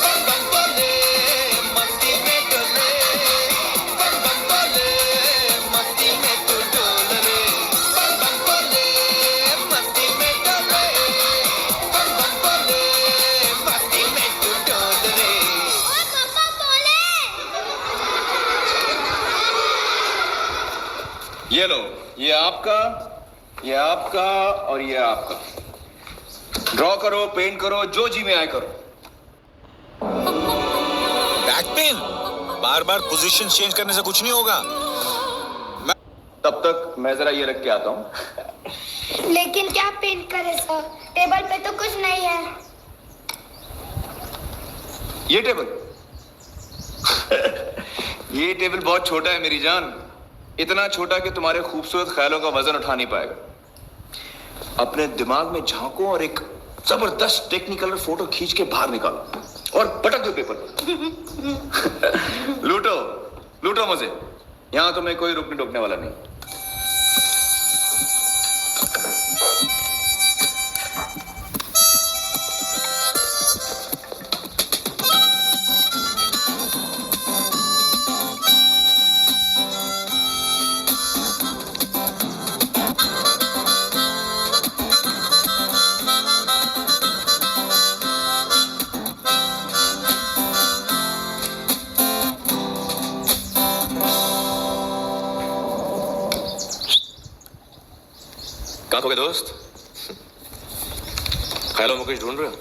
बम बम बोले मस्ती में डोले बम बम बोले मस्ती में तू डोल रे बम बम बोले मस्ती में डोले बम बम बोले मस्ती में तू डोल रे ये लो, ये आपका, ये आपका और ये आपका। ड्रॉ करो, पेंट करो, जो जी में आए करो। Back pain? बार बार पोजीशन चेंज करने से कुछ नहीं होगा। तब तक मैं जरा ये रख के आता हूँ। लेकिन क्या पेंट करे सर? टेबल पे तो कुछ नहीं है। ये टेबल ये टेबल बहुत छोटा है मेरी जान, इतना छोटा कि तुम्हारे खूबसूरत ख्यालों का वजन उठा नहीं पाएगा। अपने दिमाग में झांको और एक जबरदस्त टेक्निकल फोटो खींच के बाहर निकालो और पटक दो पेपर पर। लूटो लूटो मजे, यहां तुम्हें कोई रोकने टोकने वाला नहीं। कहाँ खो गए दोस्त? ख्यालों में कुछ ढूंढ रहे हो?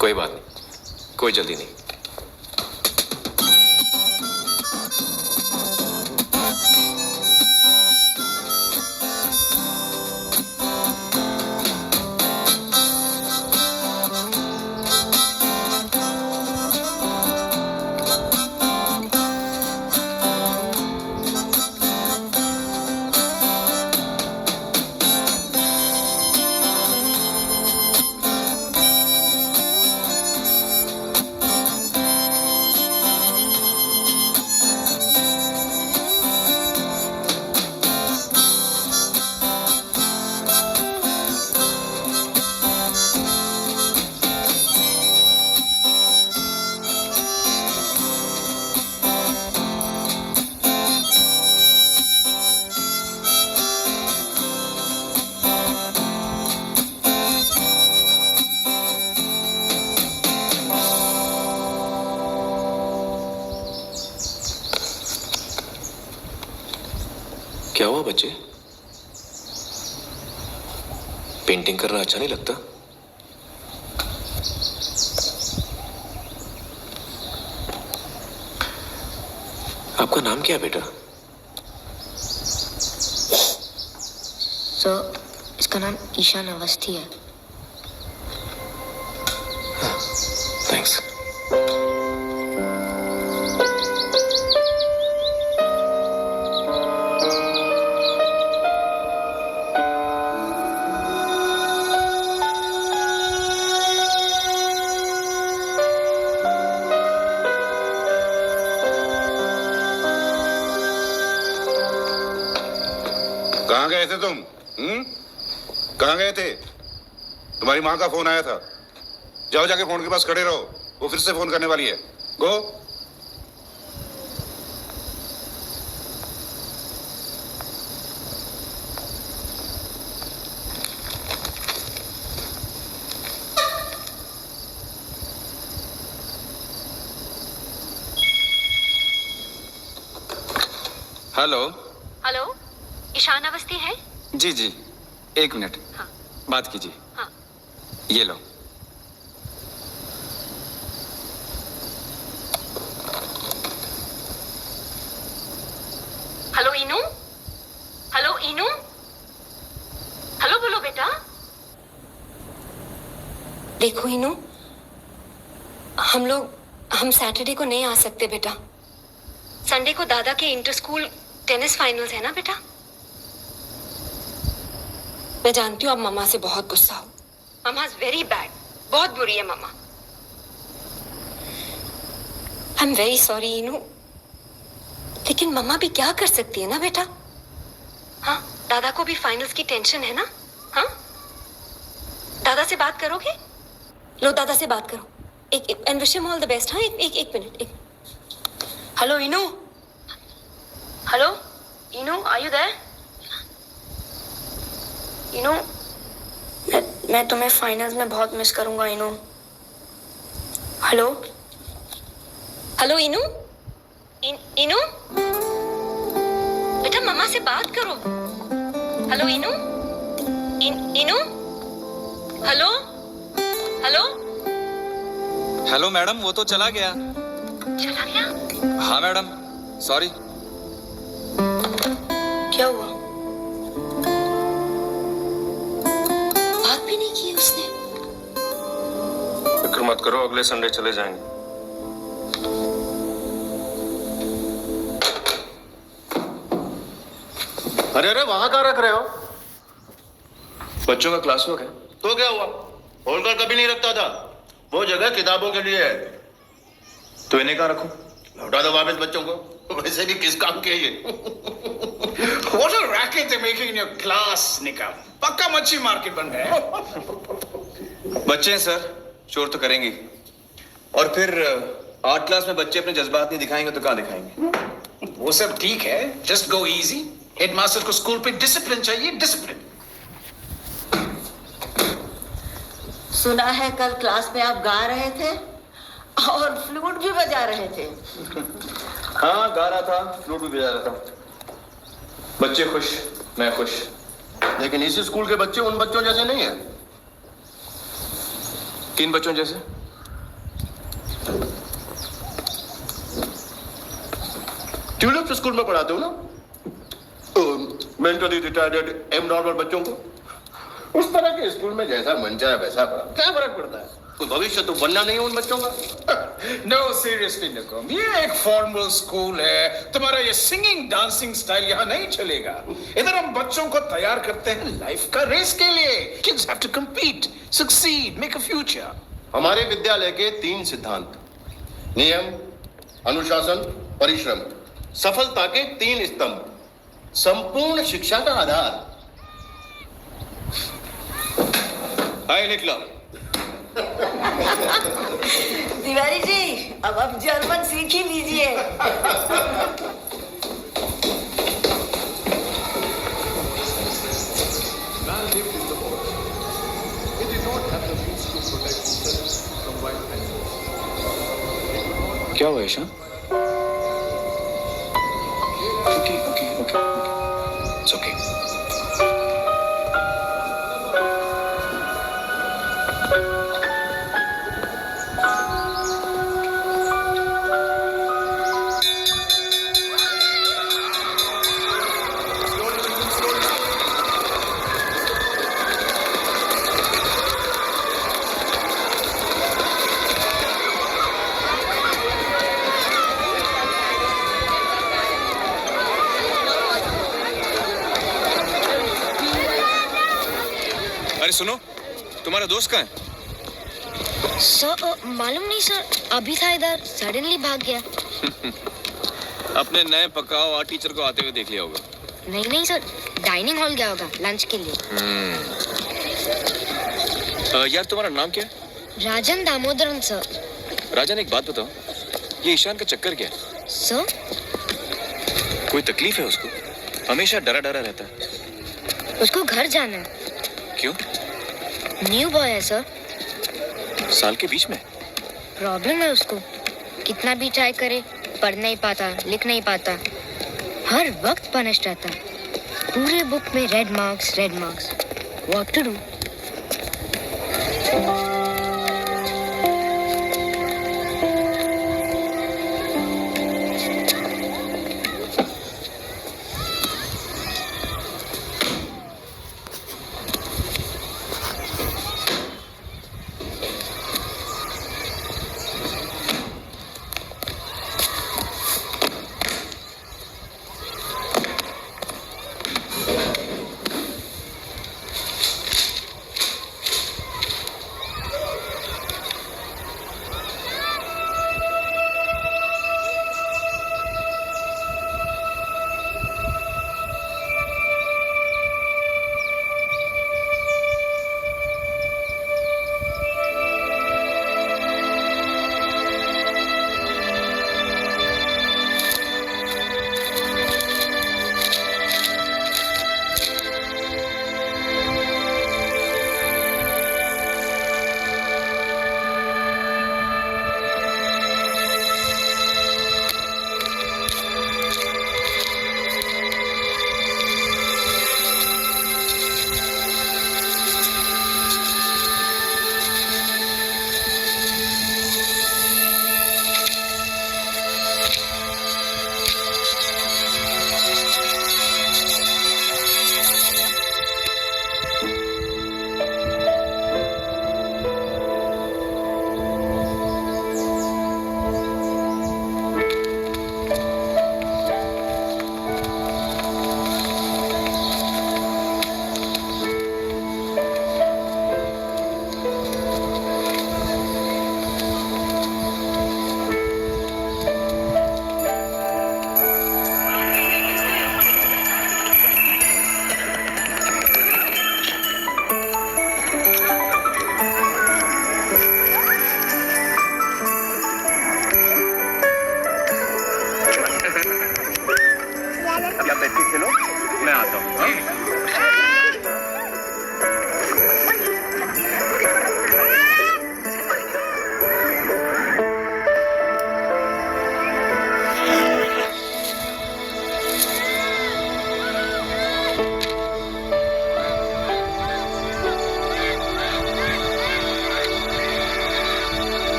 कोई बात नहीं, कोई जल्दी नहीं। क्या हुआ बच्चे? पेंटिंग करना अच्छा नहीं लगता? आपका नाम क्या है बेटा? सर, इसका नाम ईशान अवस्थी है। थैंक्स। कहाँ गए थे तुम? कहाँ गए थे? तुम्हारी माँ का फोन आया था। जाओ जाके फोन के पास खड़े रहो, वो फिर से फोन करने वाली है। गो। हेलो। हेलो, ईशान अवस्थी है? जी जी, एक मिनट। हाँ। बात कीजिए। हाँ। ये लो। हेलो इनू, हेलो इनू, हेलो बोलो बेटा। देखो इनू, हम सैटरडे को नहीं आ सकते बेटा। संडे को दादा के इंटर स्कूल टेनिस फाइनल्स है ना बेटा। मैं जानती हूँ आप मम्मा से बहुत गुस्सा हो। मम्मा इज वेरी बैड, बहुत बुरी है मम्मा। आई एम वेरी सॉरी इनू, लेकिन मम्मा भी क्या कर सकती है ना बेटा। हाँ, दादा को भी फाइनल्स की टेंशन है ना। हाँ, दादा से बात करोगे? लो दादा से बात करो। एक and wish him all the best. हाँ, एक मिनट। हेलो इनू, हेलो इनू, आर यू देयर? इनू, मैं तुम्हें फाइनल्स में बहुत मिस करूंगा इनू। हेलो हेलो इनू, इनू। बेटा मम्मा से बात करो। हेलो इनू, इनू, हेलो हेलो हेलो मैडम, वो तो चला गया। चला गया? हाँ मैडम, सॉरी। क्या हुआ? बात भी नहीं की उसने? फिक्र मत करो, अगले संडे चले जाएंगे। अरे अरे वहां कहाँ रख रहे हो? बच्चों का क्लास वर्क है। तो क्या हुआ? होलकर कभी नहीं रखता था, वो जगह किताबों के लिए है। तो इन्हें कहाँ रखूं? लौटा दो वापस बच्चों को। वैसे भी किस काम के ये? What a racket they're making in your class, निकाल। पक्का मच्छी मार्केट बन गया है। बच्चे हैं सर, शोर तो करेंगे। और फिर आर्ट क्लास में बच्चे अपने जज्बात नहीं दिखाएंगे तो कहाँ दिखाएंगे? वो सब ठीक है, जस्ट गो इजी। हेडमास्टर को स्कूल पे डिसिप्लिन चाहिए, डिसिप्लिन। सुना है कल क्लास में आप गा रहे थे और फ्लूट भी बजा रहे थे। हाँ, गा रहा था, फ्लूट भी बजा रहा था। बच्चे खुश, मैं खुश। लेकिन इस स्कूल के बच्चे उन बच्चों जैसे नहीं है। किन बच्चों जैसे? ट्यूलिप स्कूल में पढ़ाते हो ना, मेंटली रिटार्डेड एम नॉर्मल बच्चों को, उस तरह के स्कूल में जैसा मन चाहे वैसा पढ़ा, क्या फर्क पड़ता है? कोई भविष्य तो बनना नहीं है उन बच्चों का। नो सीरियसली निकम, ये एक फॉर्मल स्कूल है। तुम्हारा ये सिंगिंग डांसिंग स्टाइल यहाँ नहीं चलेगा। इधर हम बच्चों को तैयार करते हैं लाइफ का रेस के लिए। Kids have to compete, succeed, make a future. हमारे विद्यालय के 3 सिद्धांत: नियम, अनुशासन, परिश्रम, सफलता के 3 स्तंभ, संपूर्ण शिक्षा का आधार। हाय निकला। तिवारी जी, अब आप जर्मन सीख ही लीजिए। क्या हुआ Isha? Okay okay okay, it's okay. अरे सुनो, तुम्हारा दोस्त कहाँ है? सर मालूम नहीं सर, अभी था इधर, सडनली भाग गया। अपने नए पकाओ आर्ट टीचर को आते हुए देख लिया होगा। नहीं सर, डाइनिंग हॉल गया होगा लंच के लिए। यार तुम्हारा नाम क्या है? राजन दामोदरन सर। राजन, एक बात बताओ, ये ईशान का चक्कर क्या है? सर कोई तकलीफ है उसको? हमेशा डरा डरा रहता है। उसको घर जाना है। क्यों? न्यू बॉय है सर। साल के बीच में? प्रॉब्लम है उसको, कितना भी ट्राई करे पढ़ नहीं पाता, लिख नहीं पाता, हर वक्त पनिश रहता है। पूरे बुक में red marks, red marks. What to do?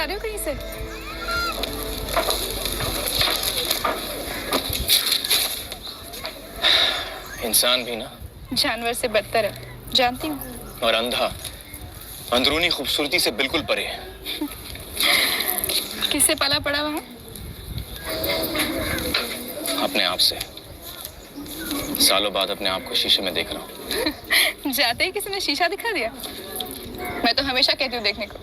आ रहे हो कहीं से? इंसान भी ना जानवर से बदतर है, जानती हूँ। और अंधा अंदरूनी खूबसूरती से बिल्कुल परे है। किससे पाला पड़ा वहाँ? अपने आप से। सालों बाद अपने आप को शीशे में देख रहा हूँ। जाते ही किसी ने शीशा दिखा दिया? मैं तो हमेशा कहती हूँ देखने को,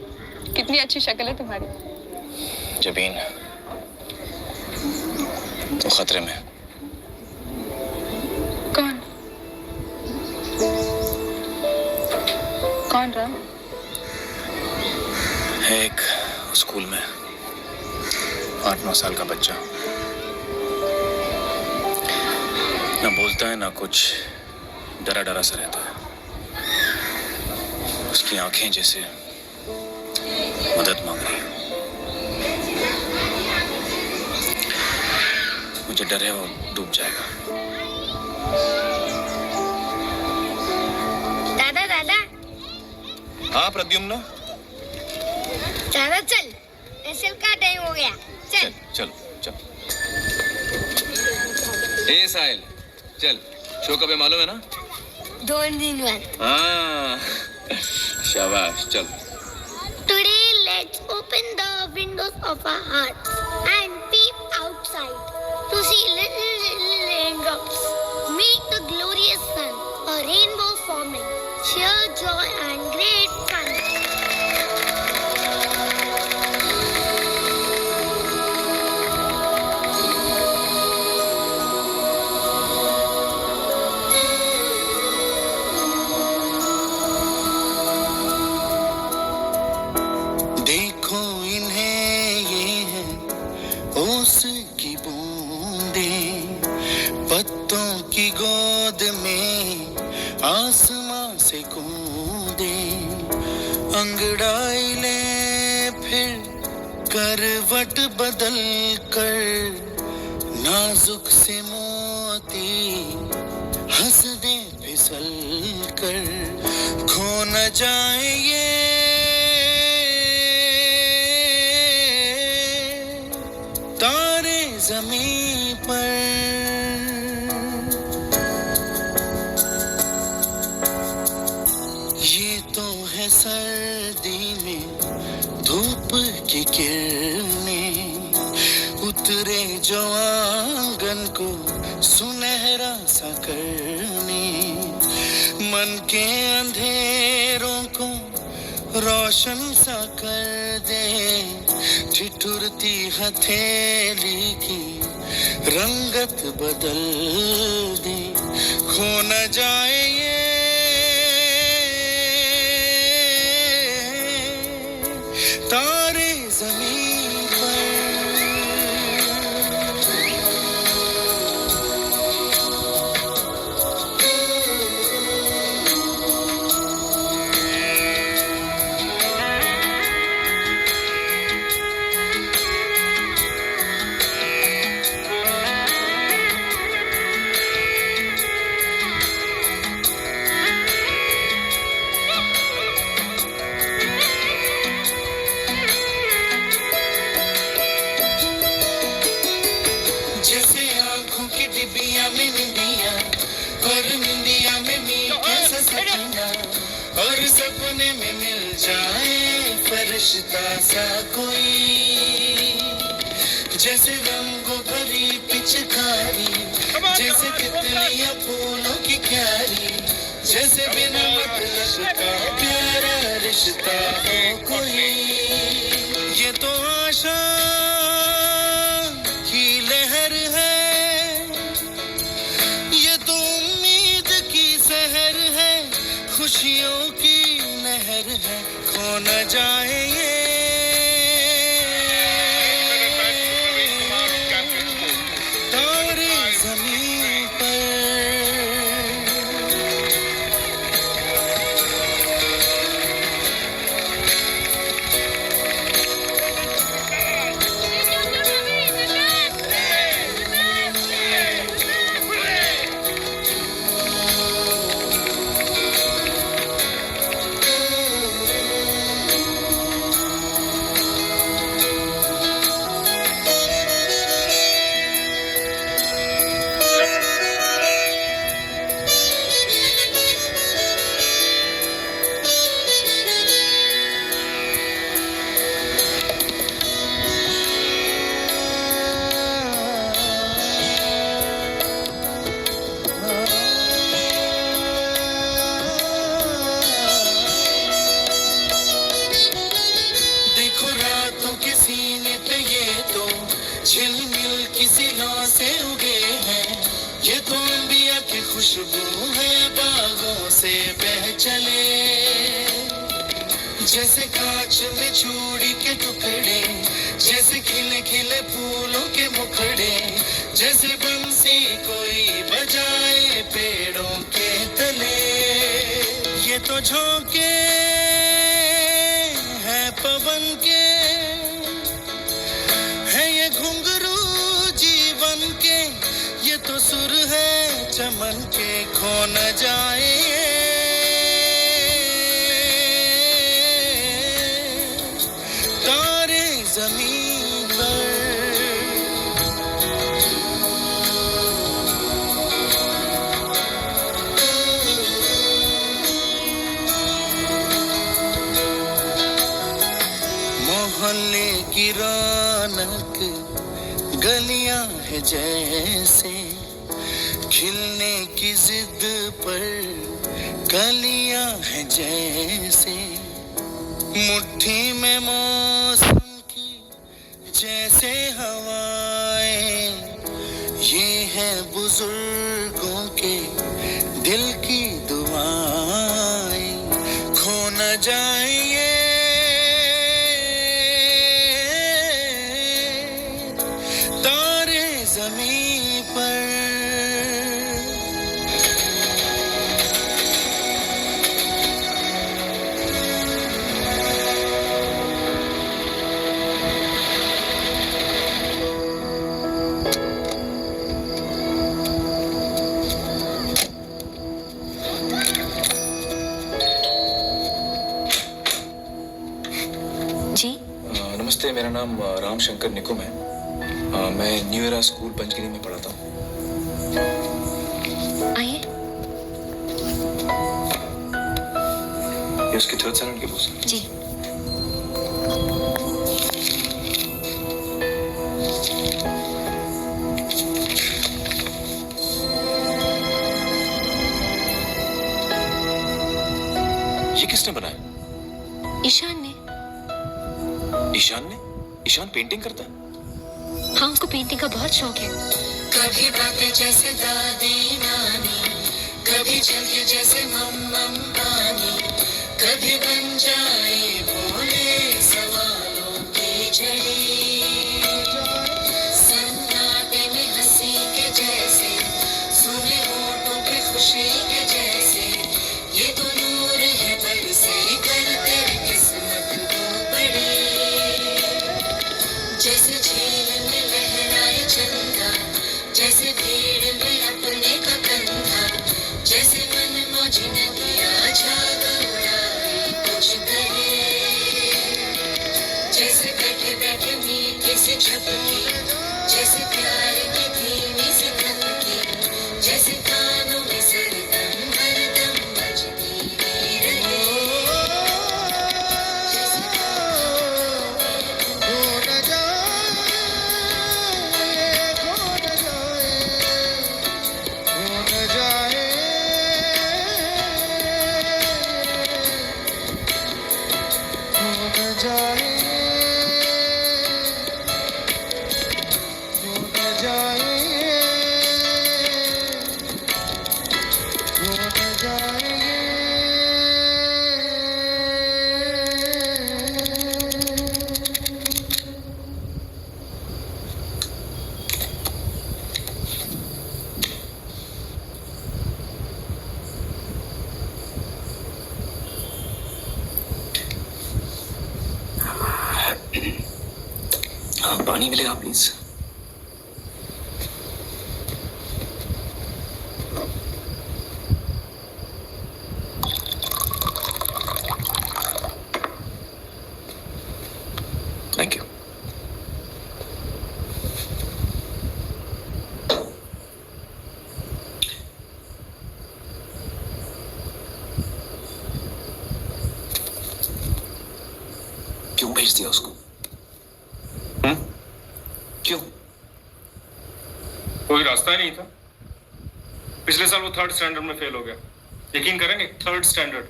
कितनी अच्छी शक्ल है तुम्हारी। जबीन तो खतरे में। कौन? कौन रहा? एक स्कूल में 8-9 साल का बच्चा, ना बोलता है ना कुछ, डरा डरा सा रहता है। उसकी आंखें जैसे मदद मांग रही है। मुझे डर है वो डूब जाएगा। दादा दादा हाँ प्रद्युम्न, दादा चल, रेसल का टाइम हो गया। चल चल चल। ए साहिल, चल। शो कब है मालूम है ना? 2 दिन बाद। हाँ शाबाश, चल। Today let's open the windows of our hearts and peep outside to see little raindrops meet the glorious sun, a rainbow forming, cheer, joy and great fun. देखो इन्हें, ये है ओस की बूंदें, पत्तों की गोद में आसमां से कूदे, अंगड़ाई ले फिर करवट बदल कर, नाजुक से मोती हंस दे फिसल कर, खो न जाए ये तारे ज़मीं पर। ये तो है सर्दी में धूप की किरणें, उतरे जो आंगन को सुनहरा सा करने, मन के अंधेरों को रोशन सा कर दे, ठिठुरती हथेली की रंगत बदल दे, खो न जाए ये तारे ज़मीं पर। जैसे आँखों की डिबिया में निंदिया, और निंदिया में मीठा सा सपना, और सपने में मिल जाए फरिश्ता सा कोई, जैसे रंगों भरी पिचकारी, जैसे तितलियां फूलों की क्यारी, जैसे बिना मतलब का प्यारा रिश्ता हो कोई। ये तो आशा की लहर है, ये तो उम्मीद की सहर है, खुशियों की नहर है, खो न जाए ये तारे ज़मीं पर। झिलमिल किसी लौ से उगे हैं, ये तो अंबिया की खुशबू है, बागों से बह चले। जैसे कांच में चूड़ी के टुकड़े, जैसे खिले खिले फूलों के मुखड़े, जैसे बंसी कोई बजाए पेड़ों के तले। ये तो झोंके हैं पवन के, है ये घुंघरू जीवन के, ये तो सुर है चमन के, खो न जाए तारे जमीन पर। मोहल्ले की रौनक गलियां है जैसे, खिलने की जिद पर कलियां है जैसे, मुट्ठी में मौसम की जैसे हवाएं, ये है बुजुर्गों के दिल की दुआएं, खो न जाए ये तारे जमीन पर। जी नमस्ते, मेरा नाम राम शंकर निकुम है। मैं न्यू एरा स्कूल पंचगिरी में पढ़ाता हूँ। आइए। ये उसकी 3rd स्टैंडर्ड की बुक्स हैं। जी ये किसने बनाया? ईशान ने। ईशान ने? ईशान पेंटिंग करता है? हाँ, उसको पेंटिंग का बहुत शौक है। कभी बातें जैसे दादी नानी, कभी चलके जैसे मम्मम पानी, कभी बन जाए भोले सवालों की झड़ी, सन्नाटे में हंसी के जैसे, सुने होठों पे खुशी के जैसे, ये तो नूर है बरसे करते किस्मत को बड़ी, जैसे झील में लहराए चंदा, जैसे भीड़ में अपने का कंधा, जैसे मन मौजी नदिया झाग उड़ाए कुछ करे, जैसे बैठे बैठे मीठी सी झपकी, जैसे प्यार की धीमी सी धमकी, जैसे कानों में सरदम हरदम बजती रहे, जैसे पानी मिलेगा प्लीज? Thank you. क्यों भेज दिया उसको? क्यों? कोई रास्ता ही नहीं था। पिछले साल वो 3rd स्टैंडर्ड में फेल हो गया। यकीन करेंगे, 3rd स्टैंडर्ड,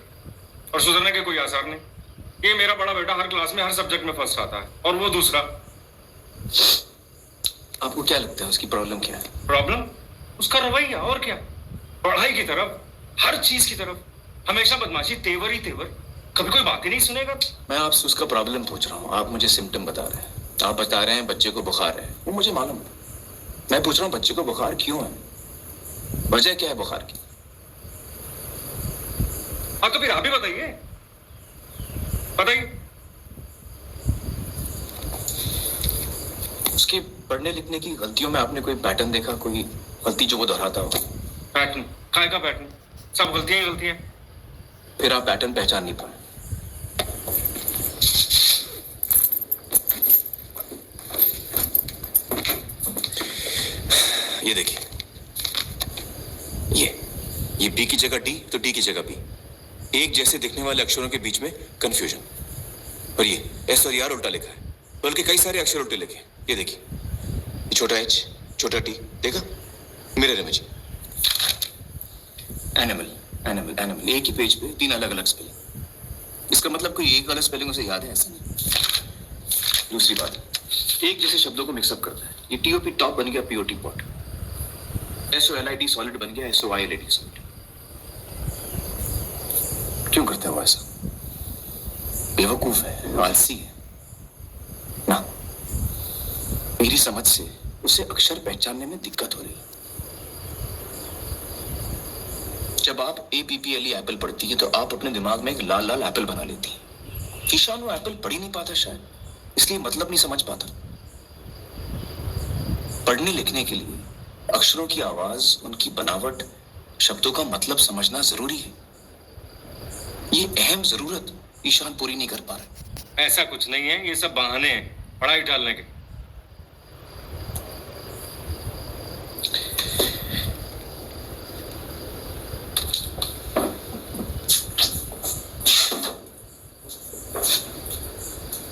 और सुधरने के कोई आसार नहीं। ये मेरा बड़ा बेटा हर क्लास में हर सब्जेक्ट में फर्स्ट आता है, और वो दूसरा। आपको क्या लगता है उसकी प्रॉब्लम क्या है? प्रॉब्लम उसका रवैया, और क्या। पढ़ाई की तरफ, हर चीज की तरफ हमेशा बदमाशी, तेवर ही तेवर, कभी कोई बात ही नहीं सुनेगा। मैं आपसे उसका प्रॉब्लम पूछ रहा हूँ, आप मुझे सिम्टम बता रहे हैं। आप बता रहे हैं बच्चे को बुखार है, वो मुझे मालूम है। मैं पूछ रहा हूँ बच्चे को बुखार क्यों है, वजह क्या है बुखार की? हाँ तो फिर आप ही बताइए, बताइए। उसके पढ़ने लिखने की गलतियों में आपने कोई पैटर्न देखा, कोई गलती जो वो दोहराता हो? पैटर्न? काय का पैटर्न? सब गलतियां ही गलतियां। फिर आप पैटर्न पहचान नहीं पाए। ये देखिए, ये बी की जगह डी तो डी की जगह बी। एक जैसे दिखने वाले अक्षरों के बीच में कंफ्यूजन। और ये एस और आर उल्टा लिखा है, बल्कि कई सारे अक्षर उल्टे लिखे। ये देखिए, ये छोटा एच, छोटा टी, देखा? Mirror image. Animal, animal, animal, एक ही पेज पे 3 अलग अलग स्पेलिंग। इसका मतलब कोई एक गलत स्पेलिंग उसे याद है, ऐसा नहीं। दूसरी बात, एक जैसे शब्दों को मिक्सअप करता है। ये टीओपी टॉप बन गया पीओटी पॉट, SOLID सॉलिड बन गया SOILD सॉलिड। क्यों करता है वो ऐसा? बेवकूफ है, आलसी है ना। मेरी समझ से उसे अक्षर पहचानने में दिक्कत हो रही है। जब आप APPLE एप्पल पढ़ती है तो आप अपने दिमाग में एक लाल लाल एप्पल बना लेती है। ईशान वो एप्पल पढ़ ही नहीं पाता शायद, इसलिए मतलब नहीं समझ पाता। पढ़ने लिखने के लिए अक्षरों की आवाज, उनकी बनावट, शब्दों का मतलब समझना जरूरी है। ये अहम जरूरत ईशान पूरी नहीं कर पा रहा। ऐसा कुछ नहीं है, ये सब बहाने हैं पढ़ाई टालने के।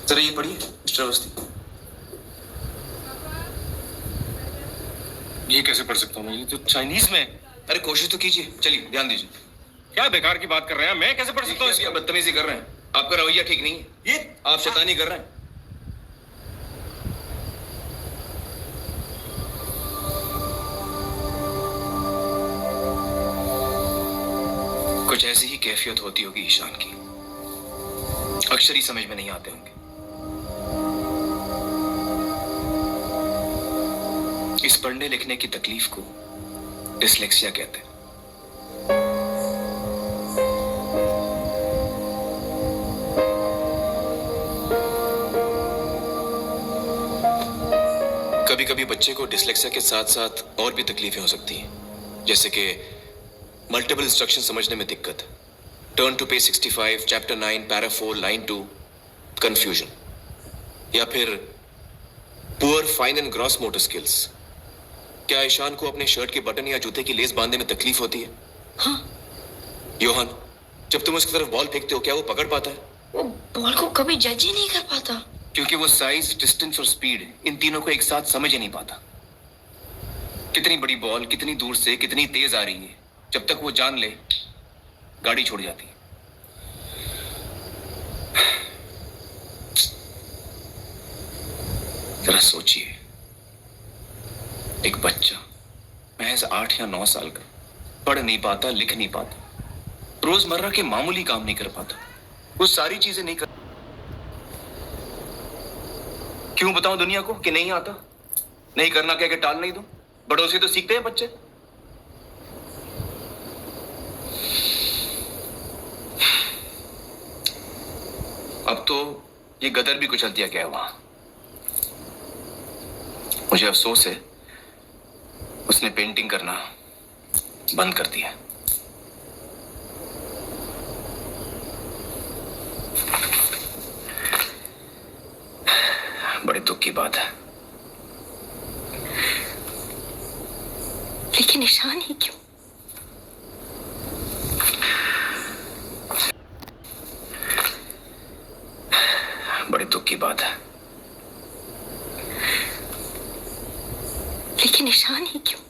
जरा ये पढ़िए मिस्टर अवस्थी। ये कैसे पढ़ सकता हूँ मैं? ये तो चाइनीज में है। अरे कोशिश तो कीजिए, चलिए ध्यान दीजिए। क्या बेकार की बात कर रहे हैं, मैं कैसे पढ़ सकता हूँ? आप बदतमीजी कर रहे हैं, आपका रवैया ठीक नहीं है, ये आप शैतानी कर रहे हैं। कुछ ऐसी ही कैफियत होती होगी ईशान की, अक्षर ही समझ में नहीं आते होंगे। इस पढ़ने लिखने की तकलीफ को डिसलेक्सिया कहते हैं। कभी कभी बच्चे को डिसलेक्सिया के साथ साथ और भी तकलीफें हो सकती हैं, जैसे कि मल्टीपल इंस्ट्रक्शन समझने में दिक्कत, turn to page 65, chapter 9, para 4, line 2, confusion, या फिर poor fine and gross motor skills. क्या ईशान को अपने शर्ट के बटन या जूते की लेस बांधने में तकलीफ होती है? हाँ। योहान, जब तुम उसकी तरफ बॉल फेंकते हो क्या वो पकड़ पाता है? वो बॉल को कभी जज ही नहीं कर पाता, क्योंकि वो साइज, डिस्टेंस और स्पीड, इन तीनों को एक साथ समझ ही नहीं पाता। कितनी बड़ी बॉल कितनी दूर से कितनी तेज आ रही है, जब तक वो जान ले गाड़ी छोड़ जाती है। जरा सोचिए, एक बच्चा महज 8 या 9 साल का, पढ़ नहीं पाता, लिख नहीं पाता, रोजमर्रा के मामूली काम नहीं कर पाता, वो सारी चीजें नहीं कर। क्यों बताऊं दुनिया को कि नहीं आता? नहीं करना कह के टाल नहीं दूं? बड़ों से तो सीखते हैं बच्चे। अब तो ये गदर भी कुचल दिया गया वहां। मुझे अफसोस है उसने पेंटिंग करना बंद कर दिया। बड़े दुख की बात है। लेकिन ईशान ही क्यों? बड़े दुख की बात है। लेकिन ईशान ही क्यों?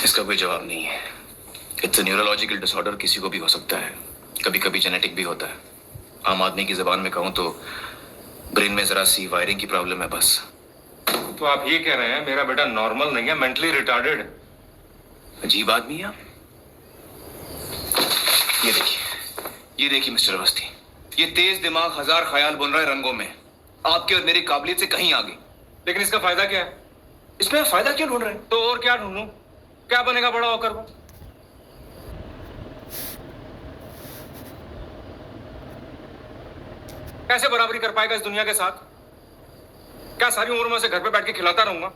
इसका कोई जवाब नहीं है। इट्स न्यूरोलॉजिकल डिसऑर्डर, किसी को भी हो सकता है, कभी कभी जेनेटिक भी होता है। आम आदमी की जबान में कहूं तो ब्रेन में जरा सी वायरिंग की प्रॉब्लम है बस। तो आप ये कह रहे हैं मेरा बेटा नॉर्मल नहीं है, मेंटली रिटार्डेड? अजीब आदमी है आप। ये देखिए मिस्टर अवस्थी, ये तेज दिमाग हजार ख्याल बुन रहा है रंगों में, आपके और मेरी काबिलियत से कहीं आगे। लेकिन इसका फायदा क्या है? इसमें आप फायदा क्यों ढूंढ रहे हैं? तो और क्या ढूंढूं? क्या बनेगा बड़ा होकर वो? कैसे बराबरी कर पाएगा इस दुनिया के साथ? क्या सारी उम्र में उसे घर पे बैठ के खिलाता रहूंगा?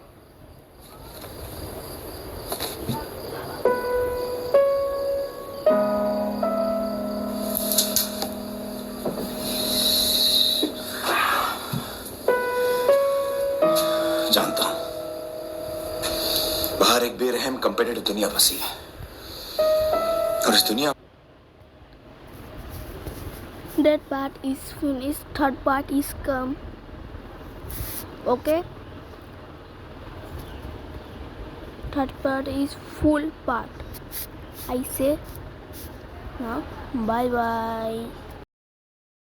जानता हूं बाहर एक बेरहम कंपेटिटिव दुनिया बसी है, और इस दुनिया That part is finished. Third part is come. Okay. Third part is full part. I say now bye bye.